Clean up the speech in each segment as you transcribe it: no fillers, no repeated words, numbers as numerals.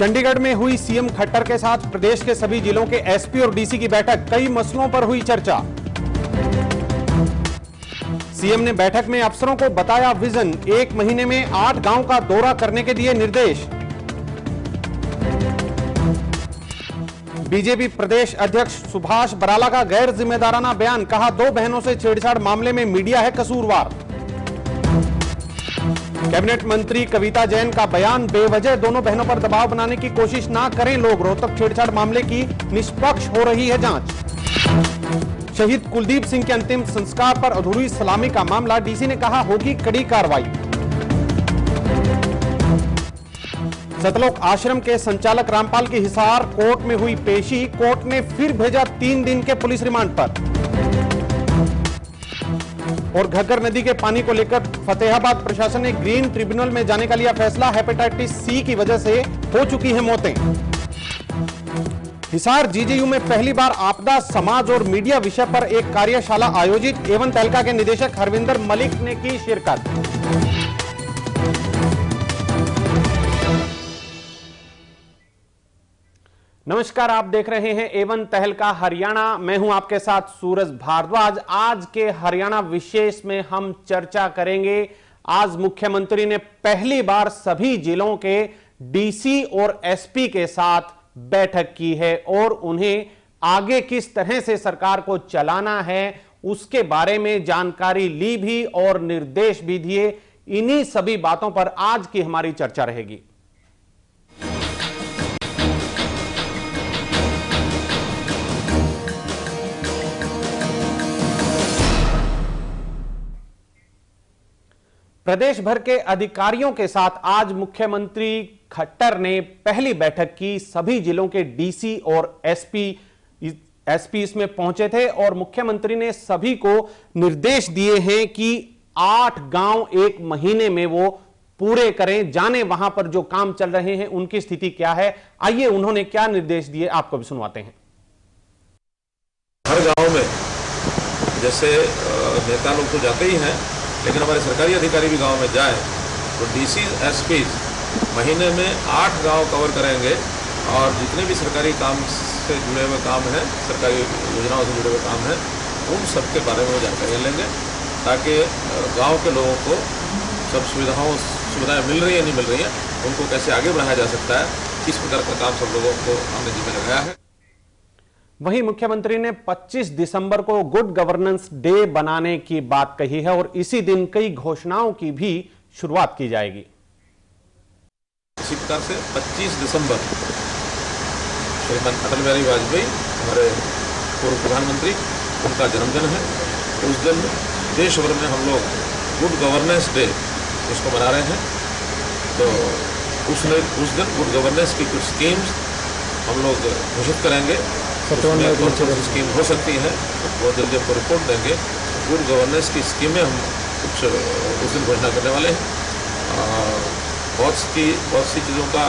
चंडीगढ़ में हुई सीएम खट्टर के साथ प्रदेश के सभी जिलों के एसपी और डीसी की बैठक। कई मसलों पर हुई चर्चा। सीएम ने बैठक में अफसरों को बताया विजन। 1 महीने में 8 गांव का दौरा करने के दिए निर्देश। बीजेपी प्रदेश अध्यक्ष सुभाष बराला का गैर जिम्मेदाराना बयान। कहा 2 बहनों से छेड़छाड़ मामले में मीडिया है कसूरवार। कैबिनेट मंत्री कविता जैन का बयान। बेवजह दोनों बहनों पर दबाव बनाने की कोशिश ना करें लोग। रोहतक छेड़छाड़ मामले की निष्पक्ष हो रही है जांच। शहीद कुलदीप सिंह के अंतिम संस्कार पर अधूरी सलामी का मामला। डीसी ने कहा होगी कड़ी कार्रवाई। सतलोक आश्रम के संचालक रामपाल की हिसार कोर्ट में हुई पेशी। कोर्ट ने फिर भेजा 3 दिन के पुलिस रिमांड पर। और घग्गर नदी के पानी को लेकर फतेहाबाद प्रशासन ने ग्रीन ट्रिब्यूनल में जाने का लिया फैसला। हेपेटाइटिस सी की वजह से हो चुकी है मौतें। हिसार जीजेयू में पहली बार आपदा समाज और मीडिया विषय पर एक कार्यशाला आयोजित। एवन तहलका के निदेशक हरविंदर मलिक ने की शिरकत। नमस्कार, आप देख रहे हैं एवन तहलका हरियाणा। मैं हूं आपके साथ सूरज भारद्वाज। आज के हरियाणा विशेष में हम चर्चा करेंगे। आज मुख्यमंत्री ने पहली बार सभी जिलों के डीसी और एसपी के साथ बैठक की है और उन्हें आगे किस तरह से सरकार को चलाना है उसके बारे में जानकारी ली भी और निर्देश भी दिए। इन्हीं सभी बातों पर आज की हमारी चर्चा रहेगी। प्रदेश भर के अधिकारियों के साथ आज मुख्यमंत्री खट्टर ने पहली बैठक की। सभी जिलों के डीसी और एसपी इसमें पहुंचे थे और मुख्यमंत्री ने सभी को निर्देश दिए हैं कि 8 गांव 1 महीने में वो पूरे करें। जाने वहां पर जो काम चल रहे हैं उनकी स्थिति क्या है, आइए उन्होंने क्या निर्देश दिए आपको भी सुनवाते हैं। हर गांव में जैसे नेता लोग तो जाते ही हैं, लेकिन हमारे सरकारी अधिकारी भी गांव में जाए तो डीसी एसपी महीने में 8 गांव कवर करेंगे और जितने भी सरकारी काम से जुड़े हुए काम हैं, सरकारी योजनाओं से जुड़े हुए काम हैं, उन सब के बारे में वो जानकारी लेंगे ताकि गांव के लोगों को सब सुविधाएं मिल रही है नहीं मिल रही हैं, उनको कैसे आगे बढ़ाया जा सकता है, किस प्रकार का काम सब लोगों को हमने जिम्मे लगाया है। वहीं मुख्यमंत्री ने 25 दिसंबर को गुड गवर्नेंस डे बनाने की बात कही है और इसी दिन कई घोषणाओं की भी शुरुआत की जाएगी। इसी प्रकार से 25 दिसंबर श्रीमान अटल बिहारी वाजपेयी हमारे पूर्व प्रधानमंत्री, उनका जन्मदिन है। उस दिन देश भर में हम लोग गुड गवर्नेंस डे इसको मना रहे हैं। तो उस दिन गुड गवर्नेंस की कुछ स्कीम्स हम लोग घोषित करेंगे। स्कीम हो सकती है वो जल्दी आपको रिपोर्ट देंगे। गुड गवर्नेंस की स्कीमें हम कुछ उस दिन घोषणा करने वाले हैं। बहुत सी चीज़ों का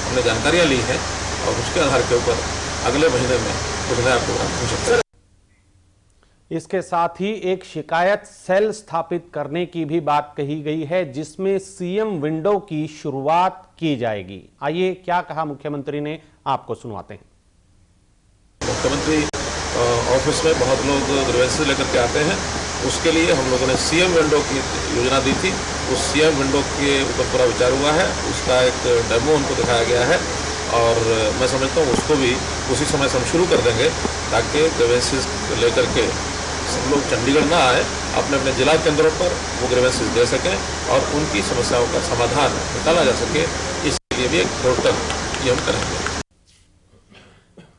हमने जानकारियाँ ली हैं और उसके आधार के ऊपर अगले महीने में कुछ नया प्रोग्राम हो सकता है। इसके साथ ही एक शिकायत सेल स्थापित करने की भी बात कही गई है जिसमें सीएम विंडो की शुरुआत की जाएगी। आइए क्या कहा मुख्यमंत्री ने, आपको सुनवाते हैं। मुख्यमंत्री ऑफिस में बहुत लोग ग्रीवेंसेस लेकर के आते हैं, उसके लिए हम लोगों ने सीएम विंडो की योजना दी थी। उस सीएम विंडो के ऊपर पूरा विचार हुआ है, उसका एक डेमो उनको दिखाया गया है और मैं समझता हूँ उसको भी उसी समय से हम शुरू कर देंगे ताकि ग्रीवेंसेस लेकर के सब लोग चंडीगढ़ ना आए, अपने अपने जिला केंद्रों पर वो ग्रीवेंसेस दे सकें और उनकी समस्याओं का समाधान निकाला जा सके। इसके लिए भी एक पोर्टल ये हम करेंगे।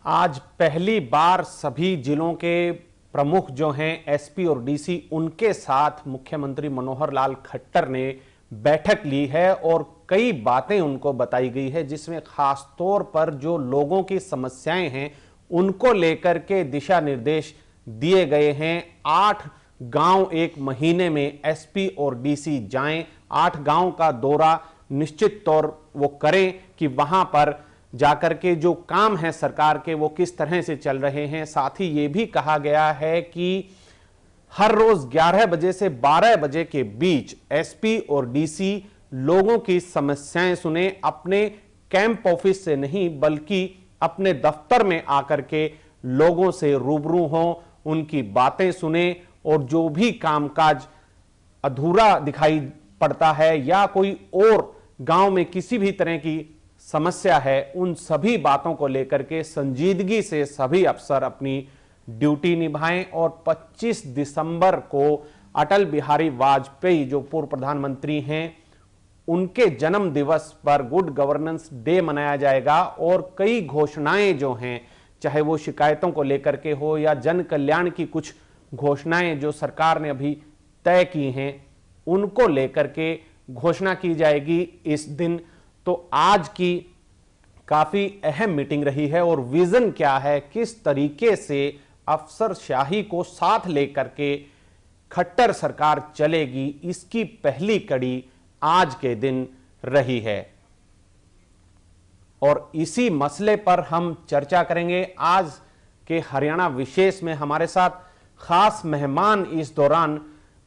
आज पहली बार सभी जिलों के प्रमुख जो हैं एसपी और डीसी, उनके साथ मुख्यमंत्री मनोहर लाल खट्टर ने बैठक ली है और कई बातें उनको बताई गई है जिसमें खास तौर पर जो लोगों की समस्याएं हैं उनको लेकर के दिशा निर्देश दिए गए हैं। 8 गांव 1 महीने में एसपी और डीसी जाएं, 8 गांव का दौरा निश्चित तौर वो करें कि वहां पर जाकर के जो काम है सरकार के वो किस तरह से चल रहे हैं। साथ ही ये भी कहा गया है कि हर रोज 11 बजे से 12 बजे के बीच एसपी और डीसी लोगों की समस्याएं सुने, अपने कैंप ऑफिस से नहीं बल्कि अपने दफ्तर में आकर के लोगों से रूबरू हों, उनकी बातें सुने और जो भी कामकाज अधूरा दिखाई पड़ता है या कोई और गांव में किसी भी तरह की समस्या है, उन सभी बातों को लेकर के संजीदगी से सभी अफसर अपनी ड्यूटी निभाएं और 25 दिसंबर को अटल बिहारी वाजपेयी जो पूर्व प्रधानमंत्री हैं उनके जन्म दिवस पर गुड गवर्नेंस डे मनाया जाएगा और कई घोषणाएं जो हैं, चाहे वो शिकायतों को लेकर के हो या जन कल्याण की कुछ घोषणाएं जो सरकार ने अभी तय की हैं, उनको लेकर के घोषणा की जाएगी इस दिन। तो आज की काफी अहम मीटिंग रही है और विजन क्या है, किस तरीके से अफसरशाही को साथ लेकर के खट्टर सरकार चलेगी, इसकी पहली कड़ी आज के दिन रही है और इसी मसले पर हम चर्चा करेंगे। आज के हरियाणा विशेष में हमारे साथ खास मेहमान इस दौरान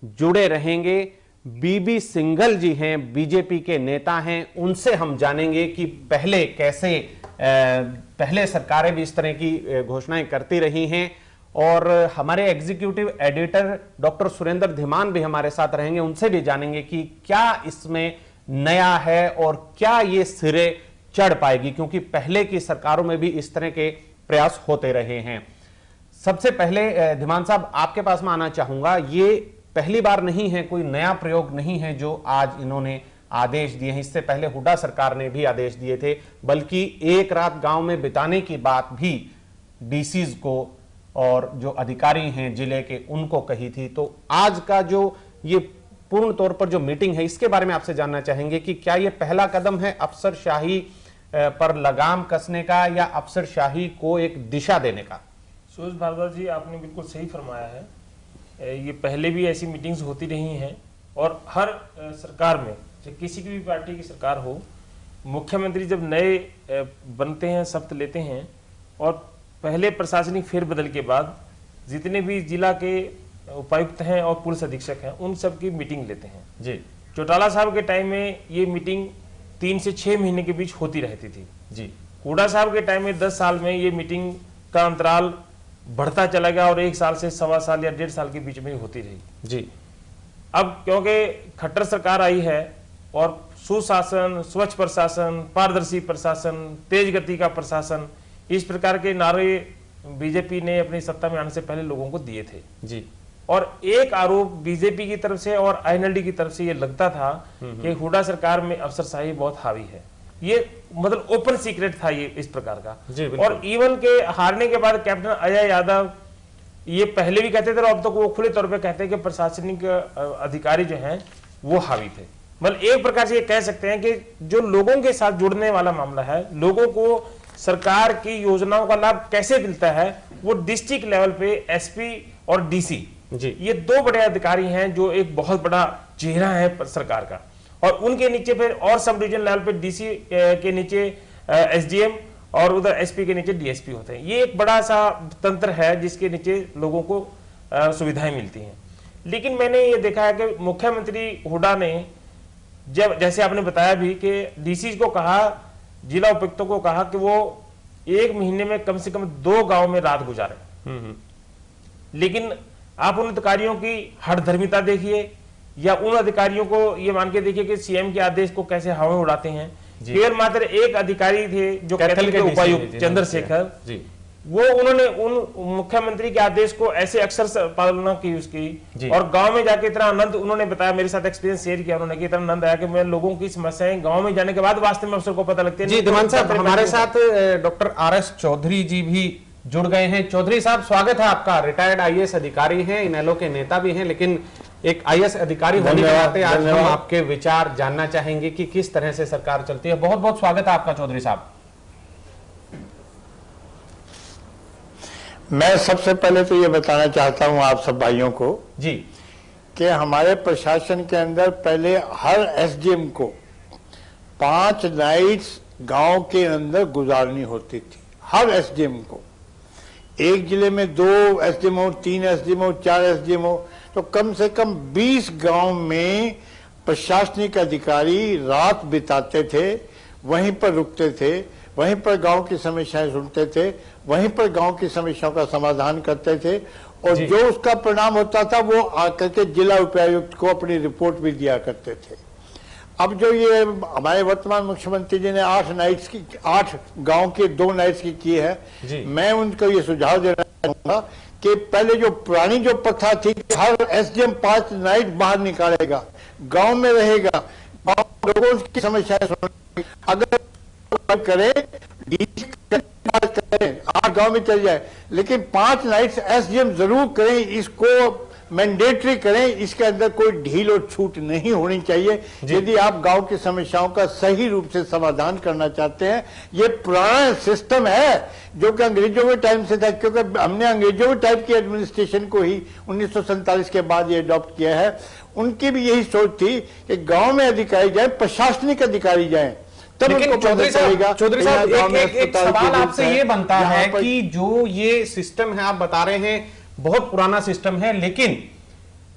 जुड़े रहेंगे। बीबी सिंघल जी हैं, बीजेपी के नेता हैं, उनसे हम जानेंगे कि पहले कैसे पहले सरकारें भी इस तरह की घोषणाएं करती रही हैं और हमारे executive editor doctor Surendra Dhiman भी हमारे साथ रहेंगे, उनसे भी जानेंगे कि क्या इसमें नया है और क्या ये सिरे चढ़ पाएगी, क्योंकि पहले की सरकारों में भी इस तरह के प्रयास होते रहे हैं। सबसे पहले धीमान साहब आपके पास में आना चाहूंगा, ये पहली बार नहीं है, कोई नया प्रयोग नहीं है जो आज इन्होंने आदेश दिए हैं। इससे पहले हुड्डा सरकार ने भी आदेश दिए थे, बल्कि एक रात गांव में बिताने की बात भी डीसीज को और जो अधिकारी हैं जिले के उनको कही थी। तो आज का जो ये पूर्ण तौर पर जो मीटिंग है, इसके बारे में आपसे जानना चाहेंगे कि क्या ये पहला कदम है अफसरशाही पर लगाम कसने का या अफसरशाही को एक दिशा देने का? सुरेश भार्गव जी, आपने बिल्कुल सही फरमाया है। ये पहले भी ऐसी मीटिंग्स होती रही हैं और हर सरकार में, चाहे किसी की भी पार्टी की सरकार हो, मुख्यमंत्री जब नए बनते हैं, शपथ लेते हैं और पहले प्रशासनिक फेरबदल के बाद जितने भी जिला के उपायुक्त हैं और पुलिस अधीक्षक हैं उन सब की मीटिंग लेते हैं जी। चौटाला साहब के टाइम में ये मीटिंग 3 से 6 महीने के बीच होती रहती थी जी। हुड्डा साहब के टाइम में 10 साल में ये मीटिंग का अंतराल बढ़ता चला गया और 1 साल से 1.25 साल या 1.5 साल के बीच में होती रही जी। अब क्योंकि खट्टर सरकार आई है और सुशासन, स्वच्छ प्रशासन, पारदर्शी प्रशासन, तेज गति का प्रशासन, इस प्रकार के नारे बीजेपी ने अपनी सत्ता में आने से पहले लोगों को दिए थे जी। और एक आरोप बीजेपी की तरफ से और आईएनएलडी की तरफ से ये लगता था कि हुड्डा सरकार में अफसरशाही बहुत हावी है। ये मतलब ओपन सीक्रेट था ये इस प्रकार का जी, और इवन के हारने के बाद कैप्टन अजय यादव ये पहले भी कहते थे और अब तक वो खुले तौर पे कहते हैं कि प्रशासनिक अधिकारी जो हैं वो हावी थे। मतलब एक प्रकार से ये कह सकते हैं कि जो लोगों के साथ जुड़ने वाला मामला है, लोगों को सरकार की योजनाओं का लाभ कैसे मिलता है, वो डिस्ट्रिक्ट लेवल पे एसपी और डीसी जी, ये 2 बड़े अधिकारी हैं जो एक बहुत बड़ा चेहरा है सरकार का और उनके नीचे फिर और सब डिवीजन लेवल पे डीसी के नीचे एसडीएम और उधर एसपी के नीचे डीएसपी होते हैं। ये एक बड़ा सा तंत्र है जिसके नीचे लोगों को सुविधाएं मिलती हैं। लेकिन मैंने ये देखा है कि मुख्यमंत्री हुड्डा ने जब, जैसे आपने बताया भी कि डीसी को कहा, जिला उपायुक्तों को कहा कि वो 1 महीने में कम से कम 2 गांव में रात गुजारे। लेकिन आप उन अधिकारियों की हठधर्मिता देखिए या उन अधिकारियों को ये मान के देखिए कि सीएम के आदेश को कैसे हवा में उड़ाते हैं। केवल मात्र एक अधिकारी थे जो कैथल के उपायुक्त चंद्रशेखर जी, वो उन्होंने उन मुख्यमंत्री के आदेश को ऐसे अक्षर पालना की उसकी और गांव में जाके इतना आनंद, उन्होंने बताया, मेरे साथ एक्सपीरियंस शेयर किया उन्होंने कि इतना आनंद आया कि मैं लोगों की समस्याएं गांव में जाने के बाद वास्तव में अफसर को पता लगती है। जी धीमान साहब, हमारे साथ डॉक्टर आरएस चौधरी जी भी जुड़ गए हैं। चौधरी साहब, स्वागत है आपका। रिटायर्ड आईएएस अधिकारी हैं, इनेलो के नेता भी हैं, लेकिन एक आईएएस अधिकारी होने के नाते आज हम आपके विचार जानना चाहेंगे कि किस तरह से सरकार चलती है। बहुत बहुत स्वागत है आपका चौधरी साहब। मैं सबसे पहले तो ये बताना चाहता हूं आप सब भाइयों को जी कि हमारे प्रशासन के अंदर पहले हर एसडीएम को 5 नाइट्स गांव के अंदर गुजारनी होती थी। हर एसडीएम को, एक जिले में 2 एसडीएम हो, 3 एसडीएम हो, 4 एसडीएम हो, तो कम से कम 20 गांव में प्रशासनिक अधिकारी रात बिताते थे। वहीं पर रुकते थे, वहीं पर गांव की समस्याएं सुनते थे, वहीं पर गांव की समस्याओं का समाधान करते थे, और जो उसका परिणाम होता था वो आकर के जिला उपायुक्त को अपनी रिपोर्ट भी दिया करते थे। अब जो ये हमारे वर्तमान मुख्यमंत्री जी ने 8 गांव के 2 नाइट्स की है, मैं उनको ये सुझाव देना चाहूंगा कि पहले जो पुरानी जो प्रथा थी कि हर एसडीएम 5 नाइट बाहर निकालेगा, गांव में रहेगा, गांव लोगों की समस्याएं सुनेगा, अगर करे करें 8 गांव में चल जाए, लेकिन 5 नाइट्स एसडीएम जरूर करें, इसको मैंडेटरी करें, इसके अंदर कोई ढील और छूट नहीं होनी चाहिए यदि आप गांव की समस्याओं का सही रूप से समाधान करना चाहते हैं। ये पुराना सिस्टम है जो कि अंग्रेजों के टाइम से था, क्योंकि हमने अंग्रेजों के टाइप की एडमिनिस्ट्रेशन को ही 1947 के बाद ये अडॉप्ट किया है। उनकी भी यही सोच थी कि गांव में अधिकारी जाए, प्रशासनिक अधिकारी जाए, लेकिन चौधरी साहब एक सवाल आपसे ये बनता है कि जो ये सिस्टम है आप बता रहे हैं बहुत पुराना सिस्टम है, लेकिन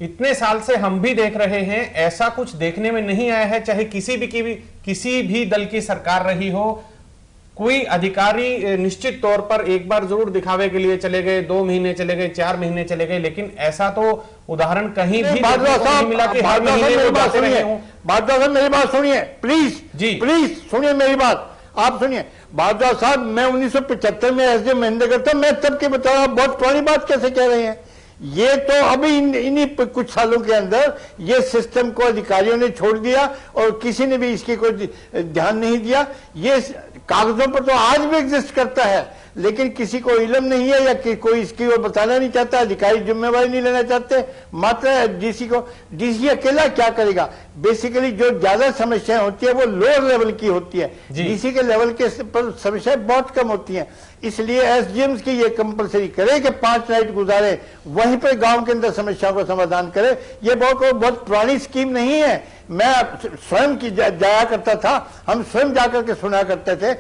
इतने साल से हम भी देख रहे हैं ऐसा कुछ देखने में नहीं आया है, चाहे किसी भी दल की सरकार रही हो, कोई अधिकारी निश्चित तौर पर एक बार जरूर दिखावे के लिए चले गए, 2 महीने चले गए, 4 महीने चले गए, लेकिन ऐसा तो उदाहरण कहीं भी नहीं मिला कि हर महीने वो जाते रहे हों। भारद्वाज साहब मेरी बात सुनिए प्लीज जी, प्लीज सुनिए मेरी बात, आप सुनिए। भारद्वाज साहब, मैं 1975 में एसडीएम महेंद्रगढ़ था, मैं तब के बता रहा, बहुत पुरानी बात कैसे कह रहे हैं। ये तो अभी इन्हीं कुछ सालों के अंदर ये सिस्टम को अधिकारियों ने छोड़ दिया और किसी ने भी इसकी कोई ध्यान नहीं दिया। ये कागजों पर तो आज भी एग्जिस्ट करता है, लेकिन किसी को इल्म नहीं है या कोई इसकी ओर बताना नहीं चाहता, अधिकारी जिम्मेवारी नहीं लेना चाहते। मात्र डीसी अकेला क्या करेगा। बेसिकली जो ज्यादा समस्याएं होती है वो लोअर लेवल की होती है, डीसी के लेवल के पर समस्याएं बहुत कम होती हैं। इसलिए एसडीएम्स की ये कंपलसरी करे कि 5 नाइट गुजारे, वहीं पर गांव के अंदर समस्याओं का समाधान करे। ये बहुत पुरानी स्कीम नहीं है, मैं स्वयं की जाया करता था, हम स्वयं जाकर के सुना करते थे,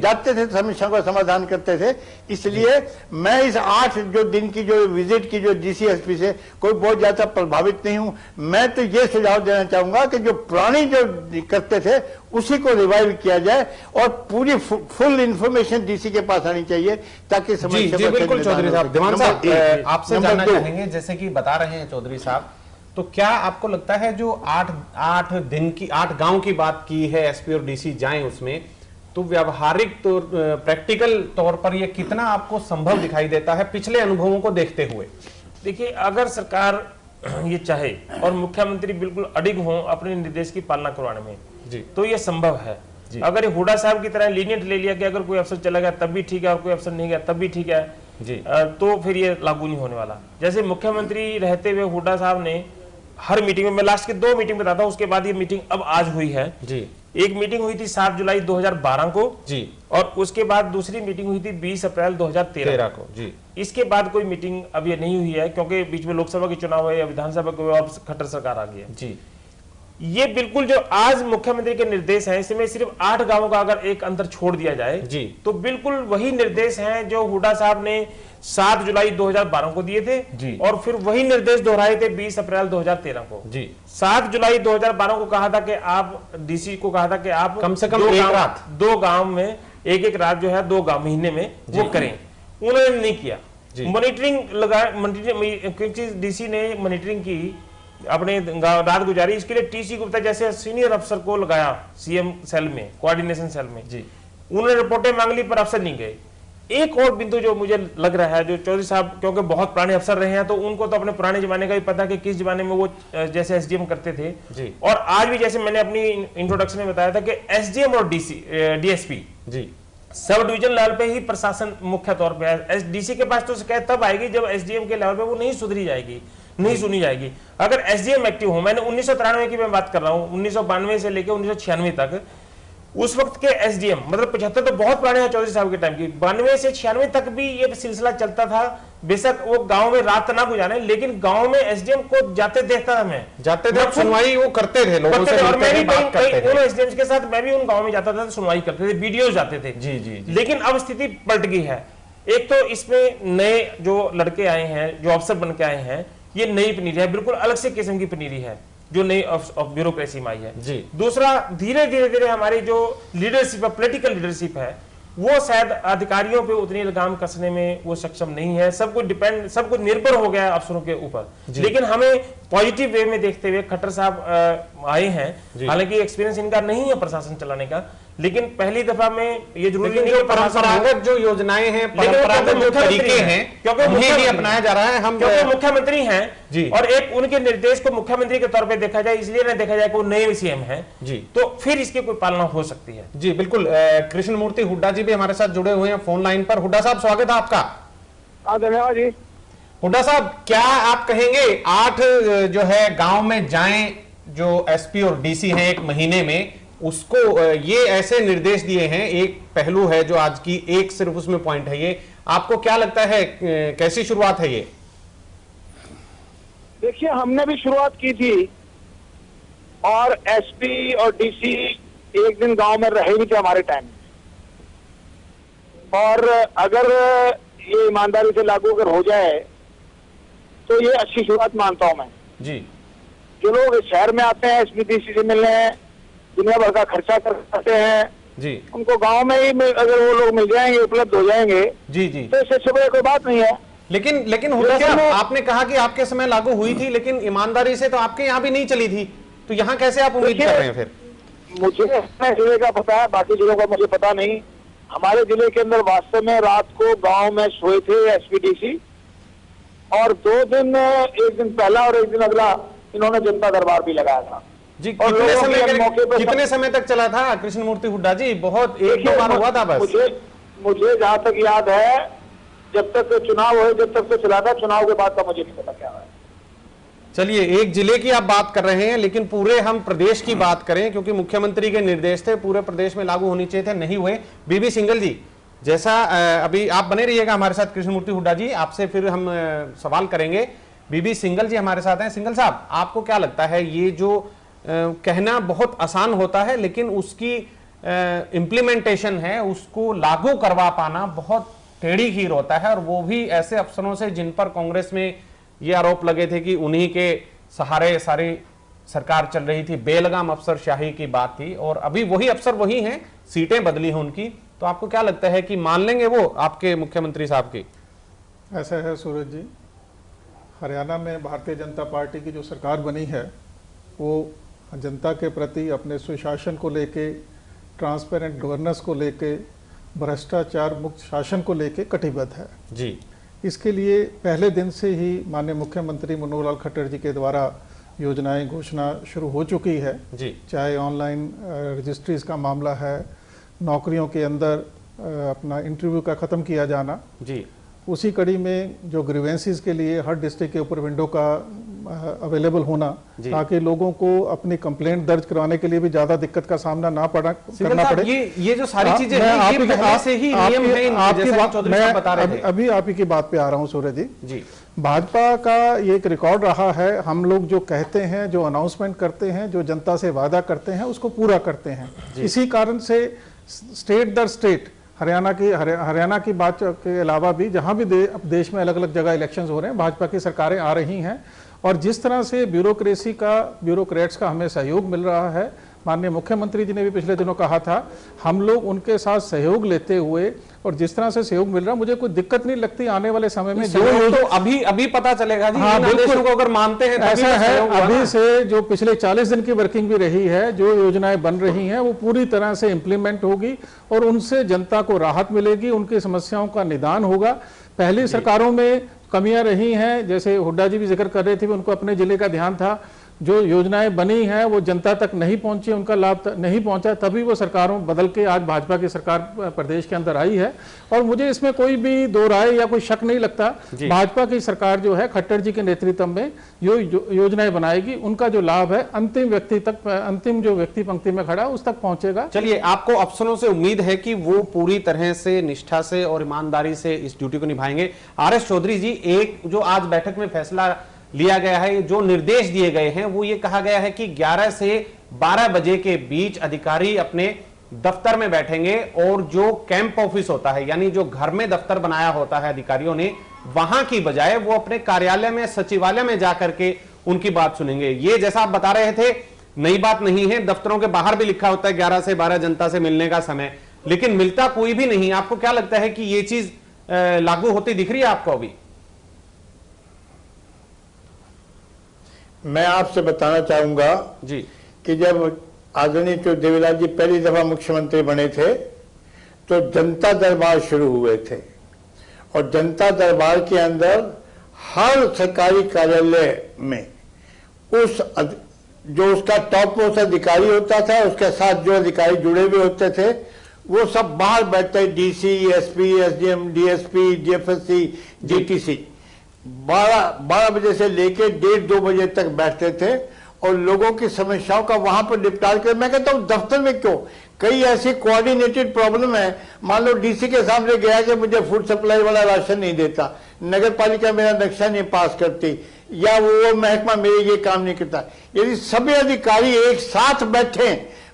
जाते थे, समस्याओं का समाधान करते थे। इसलिए मैं इस 8 जो दिन की जो विजिट की जो डीसीएसपी से कोई बहुत ज्यादा प्रभावित नहीं हूं। मैं तो ये सुझाव देना चाहूंगा कि जो पुरानी जो करते थे उसी को रिवाइव किया जाए और पूरी फुल इंफॉर्मेशन डीसी के पास आनी चाहिए ताकि समस्या जी बिल्कुल। चौधरी साहब, दिवान साहब आपसे जानना चाहेंगे, जैसे कि बता रहे हैं चौधरी साहब, तो क्या आपको लगता है जो 8 दिन की 8 गांव की बात की है एसपी और डीसी जाएं उसमें, तो व्यावहारिक तो प्रैक्टिकल तौर पर यह कितना आपको संभव दिखाई देता है पिछले अनुभवों को देखते हुए? देखिए, अगर सरकार ये चाहे और मुख्यमंत्री बिल्कुल अडिग हो अपने निर्देश की पालना करवाने में जी, तो ये संभव है। अगर ये हुड्डा साहब की तरह लीनियंट ले लिया कि अगर कोई अफसर चला गया तब भी ठीक है और कोई अफसर नहीं गया तब भी ठीक है जी, तो फिर ये लागू नहीं होने वाला। जैसे मुख्यमंत्री रहते हुए हुड्डा साहब ने हर मीटिंग में, मैं लास्ट के 2 मीटिंग बताता हूं, उसके बाद ये मीटिंग अब आज हुई है जी। एक मीटिंग हुई थी 7 जुलाई 2012 को जी, और उसके बाद दूसरी मीटिंग हुई थी 20 अप्रैल 2013 को जी। इसके बाद कोई मीटिंग अब ये नहीं हुई है क्योंकि बीच में लोकसभा के चुनाव है या विधानसभा के, और खट्टर सरकार आ गई है जी। ये बिल्कुल जो आज मुख्यमंत्री के निर्देश हैं, इसमें सिर्फ 8 गांवों का अगर एक अंतर छोड़ दिया जाए जी, तो बिल्कुल वही निर्देश हैं जो हुड्डा साहब ने 7 जुलाई 2012 को दिए थे जी, और फिर वही निर्देश दोहराए थे 20 अप्रैल 2013 को जी। 7 जुलाई 2012 को कहा था कि आप डीसी को कहा था कि आप कम से कम 2 गांव में एक रात जो है 2 गांव महीने में वो करें। उन्होंने नहीं किया। मॉनिटरिंग लगाया, डीसी ने मॉनिटरिंग की, अपने रात गुजारी, इसके लिए टीसी गुप्ता जैसे सीनियर अफसर को लगाया सीएम सेल में, कोऑर्डिनेशन सेल में जी। उन्होंने रिपोर्टें मांग ली पर अफसर नहीं गए। एक और बिंदु जो मुझे लग रहा है, जो चौधरी साहब क्योंकि बहुत पुराने अफसर रहे हैं तो उनको तो अपने पुराने जमाने का भी पता कि किस जमाने में वो जैसे एसडीएम करते थे जी। और आज भी जैसे मैंने अपनी इंट्रोडक्शन में बताया था कि एसडीएम और डीएसपी जी सब डिवीजन लेवल पे ही प्रशासन मुख्य तौर पे है। डीसी के पास तो शिकायत तब आएगी जब एसडीएम के लेवल पे वो नहीं सुधरी जाएगी, नहीं सुनी जाएगी। अगर एसडीएम एक्टिव हो, मैंने 1993 की मैं बात कर रहा हूं, 1992 से लेकर 1996 तक, उस वक्त के एसडीएम, मतलब 75 तो बहुत पुराने हैं चौधरी साहब के टाइम की, 92 से 96 तक भी ये सिलसिला चलता था। बेशक वो गांव में रात ना गुजारे, लेकिन गांव में एसडीएम को जाते देखता था, मैं जाते थे, सुनवाई वो करते थे लोगों से, और मैं भी कई एसडीएम के साथ मैं भी उन गाँव में जाता था, सुनवाई करते थे, वीडियो जाते थे जी जी। लेकिन अब स्थिति पलट गई है। एक तो इसमें नए जो लड़के आए हैं, जो अफसर बन के आए हैं, ये नई पनीरी है, बिल्कुल अलग से किस्म की पनीरी है। जो नई ब्यूरोक्रेसी में आई है। जी। दूसरा, धीरे धीरे हमारी जो लीडरशिप है, पॉलिटिकल लीडरशिप है, वो शायद अधिकारियों पे उतनी लगाम कसने में वो सक्षम नहीं है। सब कुछ निर्भर हो गया है अफसरों के ऊपर। लेकिन हमें पॉजिटिव वे में देखते हुए खट्टर साहब आए हैं, हालांकि एक्सपीरियंस इनका नहीं है प्रशासन चलाने का, लेकिन पहली दफा में ये जरूरी नहीं जो परंपरागत जो योजनाएं हैं, परंपरागत जो तरीके हैं, क्योंकि उन्हें भी अपनाया जा रहा है। हम क्योंकि मुख्यमंत्री हैं जी, और एक उनके निर्देश को मुख्यमंत्री के तौर पे देखा जाए, इसलिए ना देखा जाए कि वो नए सीएम हैं जी, तो फिर इसकी कोई पालना हो सकती है। जी बिल्कुल। कृष्ण मूर्ति हुड्डा जी भी हमारे साथ जुड़े हुए हैं फोन लाइन पर। हुड्डा साहब, स्वागत है आपका। धन्यवाद जी। हुड्डा साहब, क्या आप कहेंगे 8 जो है गांव में जाएं, जो एसपी और डीसी हैं 1 महीने में, उसको ये ऐसे निर्देश दिए हैं। एक पहलू है जो आज की एक सिर्फ उसमें पॉइंट है, ये आपको क्या लगता है, कैसी शुरुआत है ये? देखिए, हमने भी शुरुआत की थी और एसपी और डीसी एक दिन गांव में रहे भी थे हमारे टाइम में, और अगर ये ईमानदारी से लागू अगर हो जाए तो ये अच्छी शुरुआत मानता हूं मैं जी। जो लोग इस शहर में आते हैं एसपी डीसी से मिलने हैं, दुनिया भर का खर्चा करते हैं जी, उनको गांव में ही अगर वो लोग मिल जाएंगे, उपलब्ध हो जाएंगे जी जी, तो इससे सुबह कोई बात नहीं है। लेकिन हुड्डा साहब, आपने कहा कि आपके समय लागू हुई थी, लेकिन ईमानदारी से तो आपके यहाँ भी नहीं चली थी, तो यहाँ कैसे आप उम्मीद कर रहे हैं फिर? मुझे अपने जिले का पता है, बाकी जिलों का मुझे पता नहीं। हमारे जिले के अंदर वास्तव में रात को गांव में सोए थे एसपीडीसी, और 2 दिन, एक दिन पहला और एक दिन अगला इन्होंने जनता दरबार भी लगाया था जी। और कितने समय तक चला था कृष्ण मूर्ति हुड्डा जी? बहुत 1-2 बार हुआ था बस। मुझे जहां तक याद है, जब तक चुनाव हुए जब तक तो चला था, चुनाव के बाद का मुझे नहीं पता क्या है। चलिए, एक जिले की आप बात कर रहे हैं, लेकिन पूरे हम प्रदेश की बात करें, क्योंकि मुख्यमंत्री के निर्देश थे, पूरे प्रदेश में लागू होनी चाहिए थे, नहीं हुए। बीबी सिंगल जी, जैसा अभी आप बने रहिएगा हमारे साथ कृष्ण मूर्ति हुड्डा जी, आपसे फिर हम सवाल करेंगे। बीबी सिंगल जी हमारे साथ हैं। सिंगल साहब, आपको क्या लगता है, ये जो कहना बहुत आसान होता है, लेकिन उसकी इम्प्लीमेंटेशन है, उसको लागू करवा पाना बहुत टेढ़ी खीर होता है, और वो भी ऐसे अफसरों से जिन पर कांग्रेस में ये आरोप लगे थे कि उन्हीं के सहारे सारी सरकार चल रही थी, बेलगाम अफसरशाही की बात थी, और अभी वही अफसर वही हैं, सीटें बदली हैं उनकी। तो आपको क्या लगता है कि मान लेंगे वो आपके मुख्यमंत्री साहब की? ऐसा है सूरज जी, हरियाणा में भारतीय जनता पार्टी की जो सरकार बनी है वो जनता के प्रति अपने सुशासन को लेके, ट्रांसपेरेंट गवर्नेंस को लेके, भ्रष्टाचार मुक्त शासन को लेके कटिबद्ध है जी। इसके लिए पहले दिन से ही माननीय मुख्यमंत्री मनोहर लाल खट्टर जी के द्वारा योजनाएं घोषणा शुरू हो चुकी है जी। चाहे ऑनलाइन रजिस्ट्रीज का मामला है, नौकरियों के अंदर अपना इंटरव्यू का ख़त्म किया जाना जी, उसी कड़ी में जो ग्रीवेंसीज के लिए हर डिस्ट्रिक्ट के ऊपर विंडो का अवेलेबल होना, ताकि लोगों को अपनी कंप्लेंट दर्ज करवाने के लिए भी ज्यादा दिक्कत का सामना ना करना पड़े। ये जो सारी चीजें हैं, ये पहले से ही नियम है, जैसा कि चौधरी साहब बता रहे थे। अभी आप ही की बात पे आ रहा हूँ सूर्य जी। जी, भाजपा का ये एक रिकॉर्ड रहा है, हम लोग जो कहते हैं, जो अनाउंसमेंट करते हैं, जो जनता से वादा करते हैं, उसको पूरा करते हैं। इसी कारण से स्टेट दर स्टेट हरियाणा की बात के अलावा भी जहां भी देश में अलग अलग जगह इलेक्शंस हो रहे हैं, भाजपा की सरकारें आ रही हैं, और जिस तरह से ब्यूरोक्रेट्स का हमें सहयोग मिल रहा है, माननीय मुख्यमंत्री जी ने भी पिछले दिनों कहा था, हम लोग उनके साथ सहयोग लेते हुए, और जिस तरह से सहयोग मिल रहा है, मुझे कोई दिक्कत नहीं लगती आने वाले समय में। जो तो अभी पता चलेगा जी, हाँ, बिल्कुल को अगर मानते हैं ऐसा है। अभी से जो पिछले 40 दिन की वर्किंग भी रही है, जो योजनाएं बन रही हैं, वो पूरी तरह से इम्प्लीमेंट होगी और उनसे जनता को राहत मिलेगी, उनकी समस्याओं का निदान होगा। पहली सरकारों में कमियां रही हैं, जैसे हुड्डा जी भी जिक्र कर रहे थे, उनको अपने जिले का ध्यान था, जो योजनाएं बनी हैं वो जनता तक नहीं पहुंची, उनका लाभ नहीं पहुंचा, तभी वो सरकारों बदल के आज भाजपा की सरकार प्रदेश के अंदर आई है। और मुझे इसमें कोई भी दो राय या कोई शक नहीं लगता, भाजपा की सरकार जो है खट्टर जी के नेतृत्व में जो योजनाएं बनाएगी, उनका जो लाभ है अंतिम व्यक्ति तक, अंतिम जो व्यक्ति पंक्ति में खड़ा उस तक पहुंचेगा। चलिए, आपको अफसरों से उम्मीद है कि वो पूरी तरह से निष्ठा से और ईमानदारी से इस ड्यूटी को निभाएंगे। RS चौधरी जी, एक जो आज बैठक में फैसला लिया गया है, जो निर्देश दिए गए हैं, वो ये कहा गया है कि 11 से 12 बजे के बीच अधिकारी अपने दफ्तर में बैठेंगे, और जो कैंप ऑफिस होता है, यानी जो घर में दफ्तर बनाया होता है अधिकारियों ने, वहां की बजाय वो अपने कार्यालय में, सचिवालय में जाकर के उनकी बात सुनेंगे। ये जैसा आप बता रहे थे नई बात नहीं है, दफ्तरों के बाहर भी लिखा होता है 11 से 12 जनता से मिलने का समय, लेकिन मिलता कोई भी नहीं। आपको क्या लगता है कि ये चीज लागू होती दिख रही है आपको अभी? मैं आपसे बताना चाहूंगा जी कि जब आदरणीय देवीलाल जी पहली दफा मुख्यमंत्री बने थे तो जनता दरबार शुरू हुए थे, और जनता दरबार के अंदर हर सरकारी कार्यालय में जो उसका टॉप मोस्ट अधिकारी होता था, उसके साथ जो अधिकारी जुड़े हुए होते थे, वो सब बाहर बैठते, DC, SP, SDM, DSP, DFSC, DTC, 12 बजे से लेके 1:30-2 बजे तक बैठते थे और लोगों की समस्याओं का वहां पर निपटान कर। मैं कहता हूं दफ्तर में क्यों, कई ऐसी कोऑर्डिनेटेड प्रॉब्लम है, मान लो डीसी के सामने गया कि मुझे फूड सप्लाई वाला राशन नहीं देता, नगर पालिका मेरा नक्शा नहीं पास करती, या वो महकमा मेरे ये काम नहीं करता। यदि सभी अधिकारी एक साथ बैठे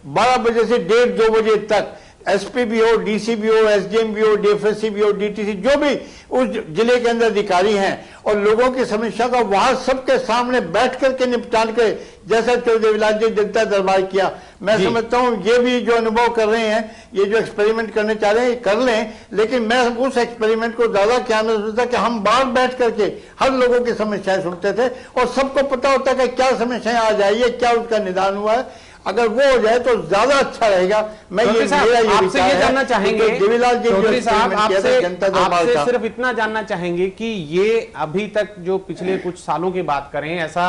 12 बजे से 1:30-2 बजे तक, एसपी भी हो, डीसी भी हो, एसडीएम भी हो, डीएफएससी भी हो, डीटीसी, जो भी उस जिले के अंदर अधिकारी हैं, और लोगों की समस्या का वहां सबके सामने बैठ करके निपटान करे, जैसा देवीलाल जी जनता दरबार किया। मैं समझता हूं ये भी जो अनुभव कर रहे हैं, ये जो एक्सपेरिमेंट करने चाह रहे हैं कर लें, लेकिन मैं उस एक्सपेरिमेंट को ज्यादा क्या मैं सोचता कि हम बाहर बैठ करके हर लोगों की समस्याएं सुनते थे और सबको पता होता है कि क्या समस्याएं आ जाइए, क्या उसका निदान हुआ है। अगर वो हो जाए तो ज्यादा अच्छा रहेगा। मैं आपसे ये जानना चाहेंगे देवीलाल जी चौधरी साहब, आपसे का सिर्फ इतना जानना चाहेंगे कि ये अभी तक जो पिछले कुछ सालों की बात करें, ऐसा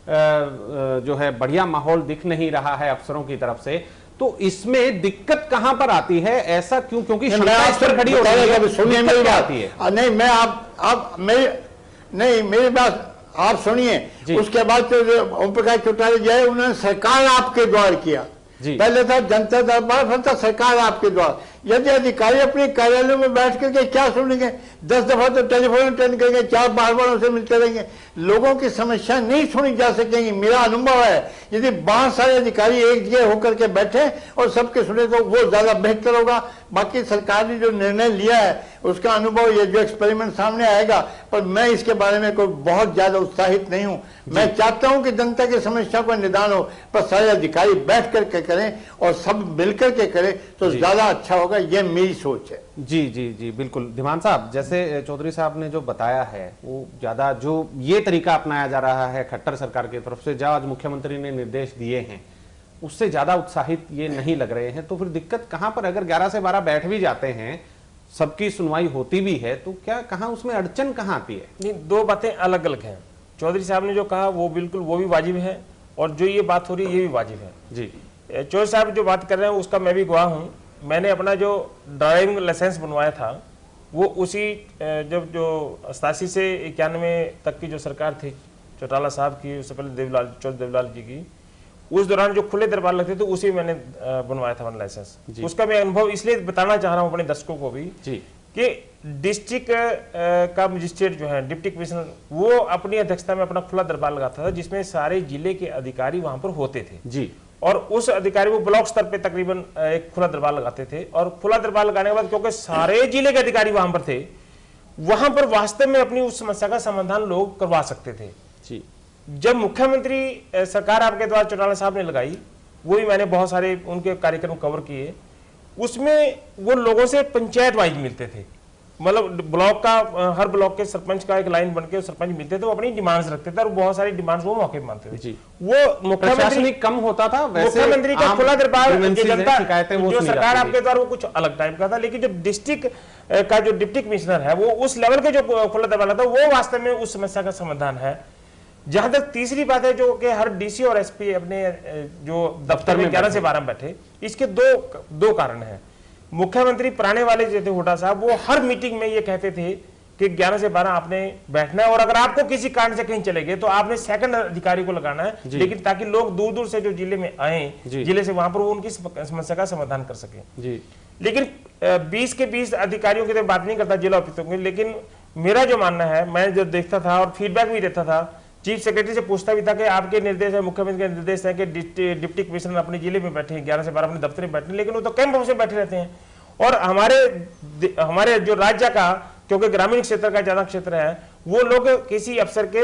जो है बढ़िया माहौल दिख नहीं रहा है अफसरों की तरफ से, तो इसमें दिक्कत कहां पर आती है? ऐसा क्यों? क्योंकि खड़ी हो रही है, सुनिए मेरी बात। नहीं मैं आप मेरी बात आप सुनिए। उसके बाद तो ओम प्रकाश चौटाला जी आए, उन्होंने सरकार आपके द्वार किया। पहले था जनता दरबार, फिर था सरकार आपके द्वार। यदि अधिकारी अपने कार्यालयों में बैठ करके क्या सुनेंगे, 10 दफा तो टेलीफोन अटेंड करेंगे, 4 बार उनसे मिलते रहेंगे, लोगों की समस्या नहीं सुनी जा सकेंगी। मेरा अनुभव है यदि बहुत सारे अधिकारी एक जगह होकर के बैठे और सबके सुने तो वो ज्यादा बेहतर होगा। बाकी सरकार ने जो निर्णय लिया है उसका अनुभव, ये जो एक्सपेरिमेंट सामने आएगा, पर मैं इसके बारे में कोई बहुत ज्यादा उत्साहित नहीं हूं। मैं चाहता हूं कि जनता की समस्या का निदान हो, पर सारे अधिकारी बैठ करके करें और सब मिलकर के करें तो ज्यादा अच्छा होगा, ये मेरी सोच है। जी जी जी बिल्कुल। धीमान साहब, जैसे चौधरी साहब ने जो बताया है वो ज्यादा जो ये तरीका अपनाया जा रहा है खट्टर सरकार की तरफ से, जो आज मुख्यमंत्री ने निर्देश दिए हैं, उससे ज्यादा उत्साहित ये नहीं लग रहे हैं। तो फिर दिक्कत कहां पर? अगर 11 से 12 बैठ भी जाते हैं, सबकी सुनवाई होती भी है, तो क्या कहां उसमें अड़चन कहां आती है? नहीं, दो बातें अलग अलग हैं। चौधरी साहब ने जो कहा वो बिल्कुल वो भी वाजिब है, और जो ये बात हो रही है ये भी वाजिब है। जी, चौधरी साहब जो बात कर रहे हैं उसका मैं भी गवाह हूँ। मैंने अपना जो ड्राइविंग लाइसेंस बनवाया था वो उसी जब जो 87 से 91 तक की जो सरकार थी चौटाला साहब की, उससे पहले चौधरी देवीलाल जी की, उस दौरान जो खुले दरबार लगते थे उसी मैंने बनवाया था अपना लाइसेंस। उसका मैं अनुभव इसलिए बताना चाह रहा हूँ अपने दर्शकों को भी कि डिस्ट्रिक्ट का मजिस्ट्रेट जो है, डिप्टी कमिश्नर, वो अपनी अध्यक्षता में अपना खुला दरबार लगाता था जिसमें सारे जिले के अधिकारी वहां पर होते थे जी। और उस अधिकारी वो ब्लॉक स्तर पे तकरीबन एक खुला दरबार लगाते थे, और खुला दरबार लगाने के बाद क्योंकि सारे जिले के अधिकारी वहां पर थे, वहां पर वास्तव में अपनी उस समस्या का समाधान लोग करवा सकते थे जी। जब मुख्यमंत्री सरकार आपके द्वारा चौटाला साहब ने लगाई, वो भी मैंने बहुत सारे उनके कार्यक्रम कवर किए, उसमें वो लोगों से पंचायत वाइज मिलते थे। मतलब ब्लॉक का, हर ब्लॉक के सरपंच का एक लाइन बनके सरपंच मिलते थे, वो अपनी डिमांड्स रखते थे और बहुत सारी डिमांड्स वो मौके पे मानते थे जी। वो मुख्यमंत्री कम होता था, वैसे मुख्यमंत्री का खुला दरबार जनता जो सरकार आपके द्वारा वो कुछ अलग टाइप का था, लेकिन जो डिस्ट्रिक्ट का जो डिप्टी कमिश्नर है वो उस लेवल के जो खुला दरबार था वो वास्तव में उस समस्या का समाधान है। जहां तक तीसरी बात है जो कि हर डीसी और एसपी अपने जो दफ्तर में 11 से 12 बैठे, इसके दो कारण हैं। मुख्यमंत्री पुराने वाले जो थे हुड्डा साहब, वो हर मीटिंग में ये कहते थे कि 11 से 12 आपने बैठना है, और अगर आपको किसी कारण से कहीं चले गए तो आपने सेकंड अधिकारी को लगाना है, लेकिन ताकि लोग दूर दूर से जो जिले में आए, जिले से वहां पर वो उनकी समस्या का समाधान कर सके। लेकिन 20 के 20 अधिकारियों की तो बात नहीं करता जिला ऑफिसों की, लेकिन मेरा जो मानना है, मैं जो देखता था और फीडबैक भी देता था, चीफ सेक्रेटरी से पूछता भी था कि आपके निर्देश है, मुख्यमंत्री के निर्देश है कि डिप्टी कमिश्नर अपने जिले में बैठे हैं, 11 से 12 अपने दफ्तर में बैठे हैं, लेकिन वो तो कैंप हाउस में बैठे रहते हैं। और हमारे जो राज्य का, क्योंकि ग्रामीण क्षेत्र का ज्यादा क्षेत्र है, वो लोग किसी अफसर के